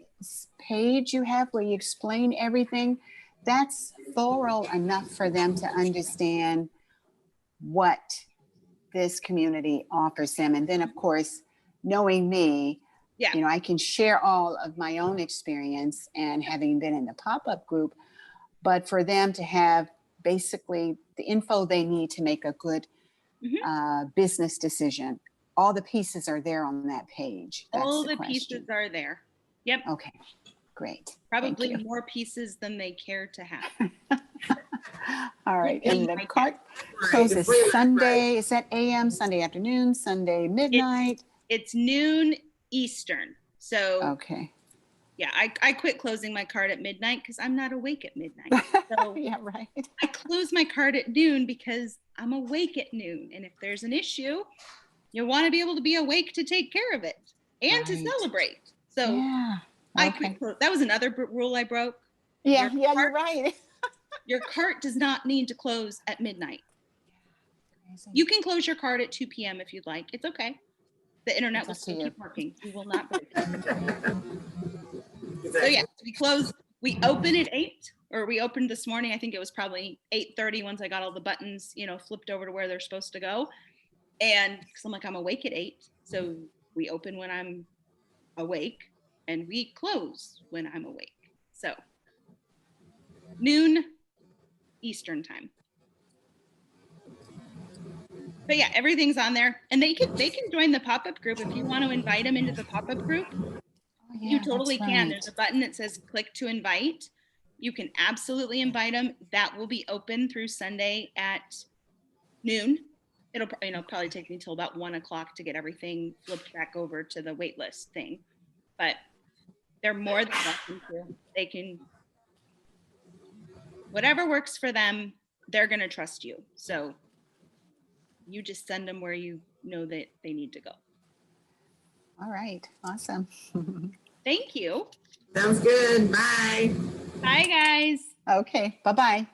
page you have where you explain everything, that's thorough enough for them to understand what this community offers them. And then, of course, knowing me, I can share all of my own experience and having been in the pop-up group, but for them to have basically the info they need to make a good business decision all the pieces are there on that page. That's All the question. pieces are there. Yep. Okay, great. Probably Thank you. more pieces than they care to have. All right, Yeah, and the I cart Right, closes the free- Sunday, is that AM, Sunday afternoon, Sunday midnight? It's noon Eastern. So Okay. yeah, I quit closing my cart at midnight because I'm not awake at midnight. So Yeah, right. I close my cart at noon because I'm awake at noon. And if there's an issue, you want to be able to be awake to take care of it and to Right. celebrate. So Yeah. I Okay. quit. That was another rule I broke. Yeah, Your yeah, you're cart- right. Your cart does not need to close at midnight. Crazy. You can close your cart at 2 p.m. if you'd like. It's okay. The internet It's will up to still you. keep working. We will not break it. So Exactly. yeah, we close. We open at 8, or we opened this morning. I think it was probably 8:30 once I got all the buttons, flipped over to where they're supposed to go. And because I'm like, I'm awake at 8, so we open when I'm awake, and we close when I'm awake. So noon Eastern time. But yeah, everything's on there, and they can join the pop-up group if you want to invite them into the pop-up group. Oh, yeah, You totally that's can. right. There's a button that says click to invite. You can absolutely invite them. That will be open through Sunday at noon. It'll probably take me till about 1 o'clock to get everything flipped back over to the wait list thing. But they're more than welcome to. They can, whatever works for them, they're going to trust you. So you just send them where you know that they need to go. All right, awesome. Thank you. Sounds good. Bye. Bye, guys. Okay, bye-bye.